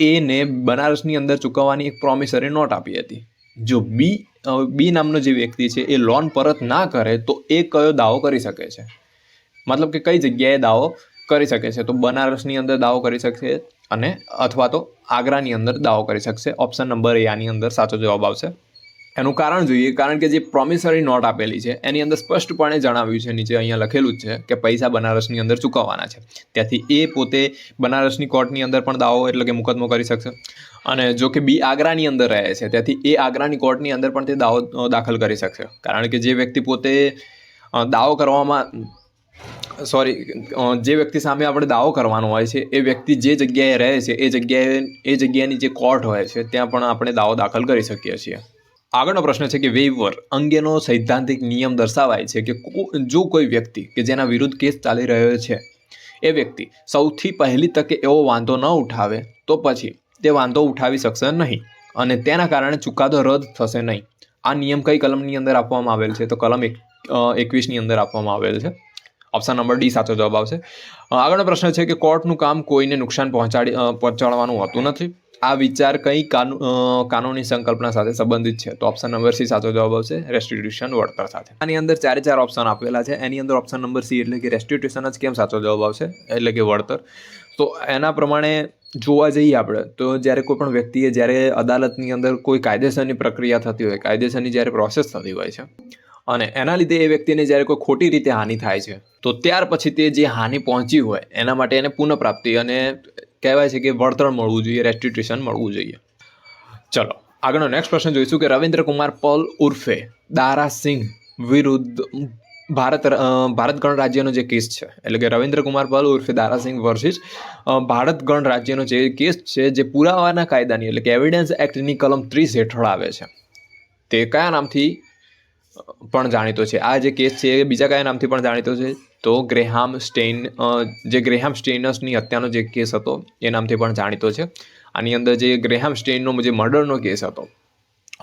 એને બનારસની અંદર ચૂકવવાની એક પ્રોમિસરી નોટ આપી હતી. જો બી નામનો જે વ્યક્તિ છે એ લોન પરત ના કરે તો એ કયો દાવો કરી શકે છે? મતલબ કે કઈ જગ્યાએ દાવો કરી શકે છે? તો બનારસની અંદર દાવો કરી શકશે અને અથવા તો આગ્રાની અંદર દાવો કરી શકશે. ઓપ્શન નંબર એ આની અંદર સાચો જવાબ આવશે. એનું કારણ જોઈએ, કારણ કે જે પ્રોમિસરી નોટ આપેલી છે એની અંદર સ્પષ્ટપણે જણાવ્યું છે, નીચે અહીંયા લખેલું જ છે કે પૈસા બનારસની અંદર ચૂકવવાના છે. ત્યાંથી એ પોતે બનારસની કોર્ટની અંદર પણ દાવો એટલે કે મુકદ્દમો કરી શકશે. અને જો કે બી આગ્રાની અંદર રહે છે ત્યાંથી એ આગ્રાની કોર્ટની અંદર પણ તે દાવો દાખલ કરી શકશે. કારણ કે જે વ્યક્તિ પોતે દાવો કરવામાં જે વ્યક્તિ સામે આપણે દાવો કરવાનો હોય છે એ વ્યક્તિ જે જગ્યાએ રહે છે એ જગ્યાની જે કોર્ટ હોય છે ત્યાં પણ આપણે દાવો દાખલ કરી શકીએ છીએ. આગળનો પ્રશ્ન છે કે વેઇવર અંગેનો સૈદ્ધાંતિક નિયમ દર્શાવાય છે કે જો કોઈ વ્યક્તિ કે જેના વિરુદ્ધ કેસ ચાલી રહ્યો છે એ વ્યક્તિ સૌથી પહેલી તકે એવો વાંધો ન ઉઠાવે તો પછી તે વાંધો ઉઠાવી શકશે નહીં અને તેના કારણે ચુકાદો રદ થશે નહીં. આ નિયમ કઈ કલમની અંદર આપવામાં આવેલ છે? તો કલમ 21ની અંદર આપવામાં આવેલ છે. ઓપ્શન નંબર ડી સાચો જવાબ આવશે. આગળનો પ્રશ્ન છે કે કોર્ટનું કામ કોઈને નુકસાન પહોંચાડવાનું હોતું નથી. આ વિચાર કઈ કાનૂની સંકલ્પના સાથે સંબંધિત છે? તો ઓપ્શન નંબર સી સાચો જવાબ આવશે, રેસ્ટિટ્યુશન, વળતર સાથે. આની અંદર 4 ઓપ્શન આપેલા છે. એની અંદર ઓપ્શન નંબર સી એટલે કે રેસ્ટિટ્યુશન જ કેમ સાચો જવાબ આવશે એટલે કે વળતર. તો એના પ્રમાણે જોવા જઈએ આપણે તો જ્યારે કોઈ પણ વ્યક્તિએ જ્યારે અદાલતની અંદર કોઈ કાયદેસરની પ્રક્રિયા થતી હોય, કાયદેસરની જ્યારે પ્રોસેસ થતી હોય છે અને એના લીધે એ વ્યક્તિને જ્યારે કોઈ ખોટી રીતે હાનિ થાય છે, તો ત્યાર પછી તે જે હાનિ પહોંચી હોય એના માટે એને પુનઃપ્રાપ્તિ અને કહેવાય છે કે વળતર મળવું જોઈએ, રેસ્ટિટ્યુશન મળવું જોઈએ. ચલો આગળનો નેક્સ્ટ પ્રશ્ન જોઈશું કે રવિન્દ્ર કુમાર પલ ઉર્ફે દારા સિંહ વિરુદ્ધ ભારત ગણરાજ્યનો જે કેસ છે, એટલે કે રવિન્દ્ર કુમાર પલ ઉર્ફે દારા સિંહ વર્સિસ ભારત ગણરાજ્યનો જે કેસ છે, જે પુરાવાના કાયદાની એટલે કે એવિડન્સ એક્ટની કલમ 30 હેઠળ આવે છે, તે કયા નામથી પણ જાણીતો છે? આ જે કેસ છે એ બીજા કયા નામથી પણ જાણીતો છે? તો ગ્રેહામ સ્ટેઇનસની હત્યાનો જે કેસ હતો એ નામથી પણ જાણીતો છે. આની અંદર જે ગ્રેહામ સ્ટેઇનનો જે મર્ડરનો કેસ હતો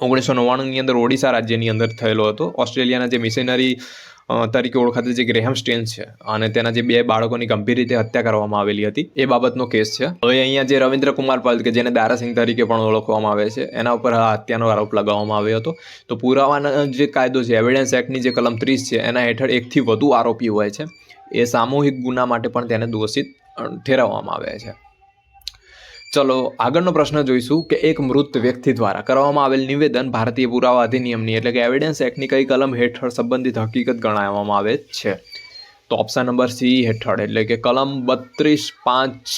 1999ની અંદર ઓડિશા રાજ્યની અંદર થયેલો હતો. ઓસ્ટ્રેલિયાના જે મિશનરી તરીકે ઓળખાતા જે ગ્રેહામ સ્ટેઇન છે અને તેના જે 2 બાળકોની ગંભીર રીતે હત્યા કરવામાં આવેલી હતી એ બાબતનો કેસ છે. હવે અહીંયા જે રવિન્દ્ર કુમાર પલ કે જેને દારાસિંહ તરીકે પણ ઓળખવામાં આવે છે, એના ઉપર હત્યાનો આરોપ લગાવવામાં આવ્યો હતો. તો પુરાવાના જે કાયદો છે, એવિડન્સ એક્ટની જે કલમ 30 છે, એના હેઠળ 1થી વધુ આરોપી હોય છે, એ સામૂહિક ગુના માટે પણ તેને દોષિત ઠેરવવામાં આવે છે. ચલો આગળનો પ્રશ્ન જોઈશું કે એક મૃત વ્યક્તિ દ્વારા કરવામાં આવેલ નિવેદન ભારતીય પુરાવા અધિનિયમની એટલે કે એવિડન્સ એક્ટની કઈ કલમ હેઠળ સંબંધિત હકીકત ગણાવવામાં આવે છે? તો ઓપ્શન નંબર સી હેઠળ એટલે કે કલમ 32(5)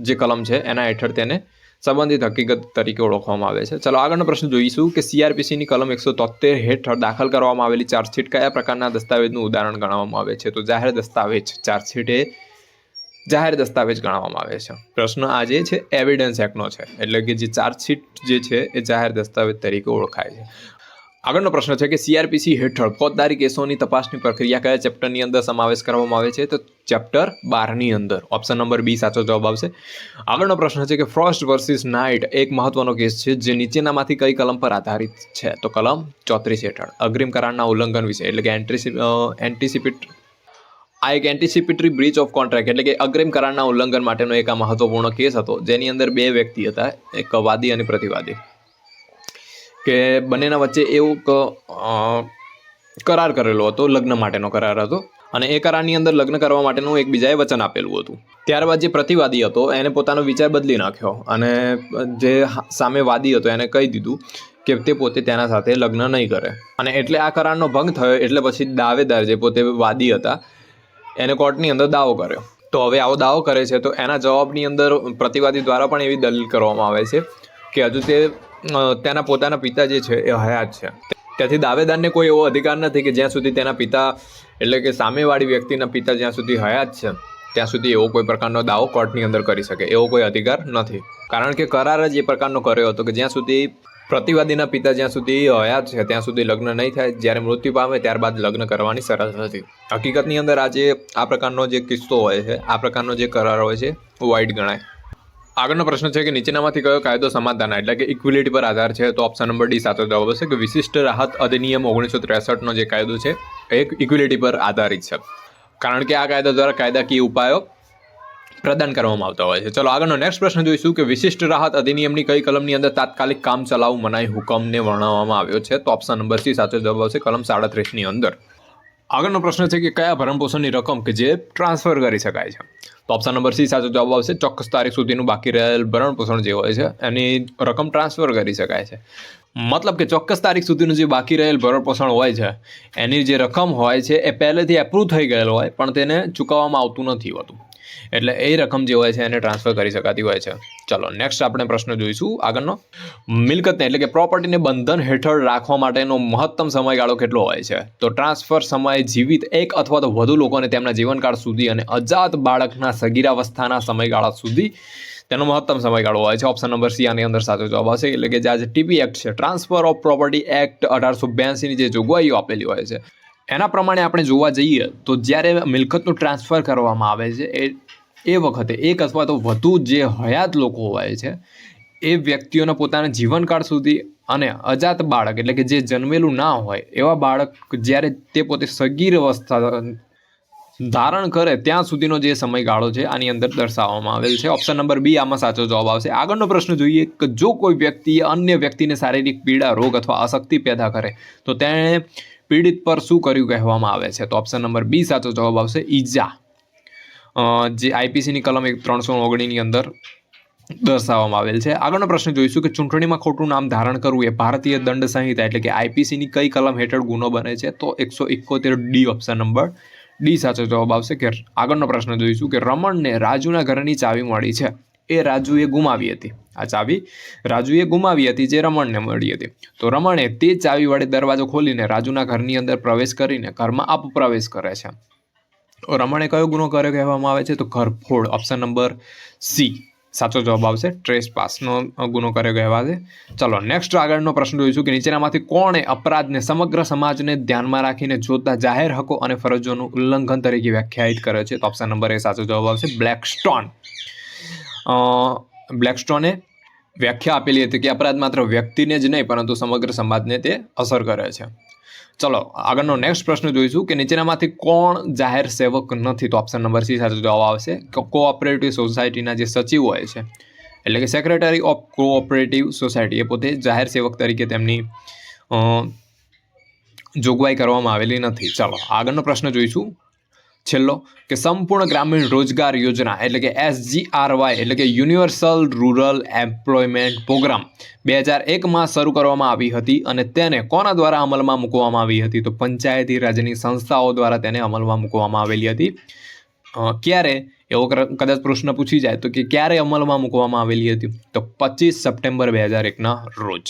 જે કલમ છે એના હેઠળ તેને સંબંધિત હકીકત તરીકે ઓળખવામાં આવે છે. ચલો આગળનો પ્રશ્ન જોઈશું કે CRPCની કલમ 173 હેઠળ દાખલ કરવામાં આવેલી ચાર્જશીટ કયા પ્રકારના દસ્તાવેજનું ઉદાહરણ ગણવામાં આવે છે? તો જાહેર દસ્તાવેજ. ચાર્જશીટ એ જાહેર દસ્તાવેજ ગણવામાં આવે છે. પ્રશ્ન આ જે છે એવિડન્સ એક્ટનો છે, એટલે કે જે ચાર્જશીટ જે છે એ જાહેર દસ્તાવેજ તરીકે ઓળખાય છે. આગળનો પ્રશ્ન છે કે CRPC હેઠળ ફોજદારી કેસોની તપાસની પ્રક્રિયા કયા ચેપ્ટરની અંદર સમાવેશ કરવામાં આવે છે? તો ચેપ્ટર 12ની અંદર. ઓપ્શન નંબર બી સાચો જવાબ આવશે. આગળનો પ્રશ્ન છે કે ફ્રોસ્ટ વર્સિસ નાઇટ એક મહત્વનો કેસ છે જે નીચેનામાંથી કઈ કલમ પર આધારિત છે? તો કલમ 34 હેઠળ અગ્રિમ કરારના ઉલ્લંઘન વિશે એટલે કે એન્ટિસિપેટરી બ્રીચ ઓફ કોન્ટ્રાક્ટ એટલે કે અગ્રિમ કરારના ઉલ્લંઘન માટેનો એક આ મહત્વપૂર્ણ કેસ હતો, જેની અંદર 2 વ્યક્તિ હતા, એક વાદી અને પ્રતિવાદી, કે બંનેના વચ્ચે એવું કરાર કરેલો હતો, લગ્ન માટેનો કરાર હતો અને એ કરારની અંદર લગ્ન કરવા માટેનું એકબીજાએ વચન આપેલું હતું. ત્યારબાદ જે પ્રતિવાદી હતો એને પોતાનો વિચાર બદલી નાખ્યો અને જે સામે વાદી હતો એને કહી દીધું કે તે પોતે તેના સાથે લગ્ન નહીં કરે અને એટલે આ કરારનો ભંગ થયો. એટલે પછી દાવેદાર જે પોતે વાદી હતા એને કોર્ટની અંદર દાવો કર્યો. તો હવે આવો દાવો કરે છે તો એના જવાબની અંદર પ્રતિવાદી દ્વારા પણ એવી દલીલ કરવામાં આવે છે કે હજુ તેના પોતાના પિતા જે છે એ હયાત છે. તેથી દાવેદારને કોઈ એવો અધિકાર નથી કે જ્યાં સુધી તેના પિતા એટલે કે સામેવાળી વ્યક્તિના પિતા જ્યાં સુધી હયાત છે ત્યાં સુધી એવો કોઈ પ્રકારનો દાવો કોર્ટની અંદર કરી શકે એવો કોઈ અધિકાર નથી. કારણ કે કરાર જ એ પ્રકારનો કર્યો હતો કે જ્યાં સુધી પ્રતિવાદીના પિતા જ્યાં સુધી હયાત છે ત્યાં સુધી લગ્ન નહીં થાય, જ્યારે મૃત્યુ પામે ત્યારબાદ લગ્ન કરવાની શરત હતી. હકીકતની અંદર આજે આ પ્રકારનો જે કિસ્સો હોય છે, આ પ્રકારનો જે કરાર હોય છે વાઇડ ગણાય. આગળનો પ્રશ્ન છે કે નીચેનામાંથી કયો કાયદો સમાનતાના એટલે કે ઇક્વિલિટી પર આધાર છે? તો ઓપ્શન નંબર ડી સાચો જવાબ હશે કે વિશિષ્ટ રાહત અધિનિયમ 1963નો જે કાયદો છે એ ઇક્વિલિટી પર આધારિત છે, કારણ કે આ કાયદા દ્વારા કાયદાકીય ઉપાયો પ્રદાન કરવામાં આવતા હોય છે. ચલો આગળનો નેક્સ્ટ પ્રશ્ન જોઈશું કે વિશિષ્ટ રાહત અધિનિયમની કઈ કલમની અંદર તાત્કાલિક કામ ચલાઉ મનાઈ હુકમને વર્ણવવામાં આવ્યો છે? તો ઓપ્શન નંબર સી સાચો જવાબ આવશે કલમ 37ની અંદર. આગળનો પ્રશ્ન છે કે કયા ભરણપોષણની રકમ કે જે ટ્રાન્સફર કરી શકાય છે? તો ઓપ્શન નંબર સી સાચો જવાબ આવશે ચોક્કસ તારીખ સુધીનું બાકી રહેલ ભરણપોષણ જે હોય છે એની રકમ ટ્રાન્સફર કરી શકાય છે. મતલબ કે ચોક્કસ તારીખ સુધીનું જે બાકી રહેલ ભરણપોષણ હોય છે એની જે રકમ હોય છે એ પહેલેથી એપ્રૂવ થઈ ગયેલ હોય પણ તેને ચૂકવવામાં આવતું નથી હોતું, એટલે એ રકમ જે હોય છે એને ટ્રાન્સફર કરી શકાતી હોય છે. ચલો નેક્સ્ટ આપણે પ્રશ્ન જોઈશું આગળનો. મિલકતને એટલે કે પ્રોપર્ટીને બંધન હેઠળ રાખવા માટેનો મહત્તમ સમયગાળો કેટલો હોય છે? તો ટ્રાન્સફર સમયે જીવિત એક અથવા તો વધુ લોકોને તેમના જીવનકાળ સુધી અને અજાત બાળકના સગીરાવસ્થાના સમયગાળા સુધી તેનો મહત્તમ સમયગાળો હોય છે. ઓપ્શન નંબર સી આની અંદર સાચો જવાબ આવશે. એટલે કે જે આજે TP એક્ટ છે, ટ્રાન્સફર ઓફ પ્રોપર્ટી એક્ટ 1882ની જે જોગવાઈઓ આપેલી હોય છે એના પ્રમાણે આપણે જોવા જઈએ તો જ્યારે મિલકતનું ટ્રાન્સફર કરવામાં આવે છે એ વખતે એક અથવા તો વધુ જે હયાત લોકો હોય છે એ વ્યક્તિઓના પોતાના જીવનકાળ સુધી અને અજાત બાળક એટલે કે જે જન્મેલું ના હોય એવા બાળક જ્યારે તે પોતે સગીર અવસ્થા ધારણ કરે ત્યાં સુધીનો જે સમયગાળો છે આની અંદર દર્શાવવામાં આવેલ છે. ઓપ્શન નંબર બી આમાં સાચો જવાબ આવશે. આગળનો પ્રશ્ન જોઈએ કે જો કોઈ વ્યક્તિએ અન્ય વ્યક્તિને શારીરિક પીડા, રોગ અથવા અશક્તિ પેદા કરે તો તેણે પીડિત પર શું કર્યું કહેવામાં આવે છે? તો ઓપ્શન નંબર બી સાચો જવાબ આવશે ઈજા. જે આઈપીસીની કલમ 319ની અંદર દર્શાવવામાં આવેલ છે. આગળનો પ્રશ્ન જોઈશું કે ચૂંટણીમાં ખોટું નામ ધારણ કરવું એ ભારતીય દંડ સંહિતા એટલે કે આઈપીસીની કઈ કલમ હેઠળ ગુનો બને છે? તો 171D ઓપ્શન નંબર ડી સાચો જવાબ આવશે. કે આગળનો પ્રશ્ન જોઈશું કે રમણને રાજુના ઘરની ચાવી મળી છે, એ રાજુએ ગુમાવી હતી. આ ચાવી રાજુએ ગુમાવી હતી, જે રમણને મળી હતી. તો રમણે તે ચાવી વડે દરવાજો ખોલીને રાજુના ઘરની અંદર પ્રવેશ કરીને ઘરમાં અપપ્રવેશ કરે છે. તો રમણે કયો ગુનો કર્યો કહેવામાં આવે છે? તો ઘરફોડ. ઓપ્શન નંબર સી સાચો જવાબ આવશે. ટ્રેસપાસનો ગુનો કર્યો કહેવાશે. ચલો નેક્સ્ટ આગળનો પ્રશ્ન જોઈશું કે નીચેનામાંથી કોણે અપરાધને સમગ્ર સમાજને ધ્યાનમાં રાખીને જોતા જાહેર હકો અને ફરજોનું ઉલ્લંઘન તરીકે વ્યાખ્યાયિત કરે છે? તો ઓપ્શન નંબર એ સાચો જવાબ આવશે. બ્લેકસ્ટોન. બ્લેકસ્ટોને વ્યાખ્યા આપેલી હતી કે અપરાધ માત્ર વ્યક્તિને જ નહીં પરંતુ સમગ્ર સમાજને તે અસર કરે છે. ચલો આગળનો નેક્સ્ટ પ્રશ્ન જોઈશું કે નીચેનામાંથી કોણ જાહેર સેવક નથી? તો ઓપ્શન નંબર સી સાચો જવાબ આવશે. કોઓપરેટિવ સોસાયટીના જે સચિવ હોય છે એટલે કે સેક્રેટરી ઓફ કોઓપરેટિવ સોસાયટી, એ પોતે જાહેર સેવક તરીકે તેમની જોગવાઈ કરવામાં આવેલી નથી. ચાલો આગળનો પ્રશ્ન જોઈશું છેલ્લો કે સંપૂર્ણ ગ્રામીણ રોજગાર યોજના એટલે કે SGRY એટલે કે યુનિવર્સલ રૂરલ એમ્પ્લોયમેન્ટ પ્રોગ્રામ 2001માં શરૂ કરવામાં આવી હતી અને તેને કોના દ્વારા અમલમાં મૂકવામાં આવી હતી? તો પંચાયતી રાજની સંસ્થાઓ દ્વારા તેને અમલમાં મૂકવામાં આવેલી હતી. ક્યારે? એવો કદાચ પ્રશ્ન પૂછી જાય તો કે ક્યારે અમલમાં મૂકવામાં આવેલી હતી? તો 25 સપ્ટેમ્બર 2001ના રોજ.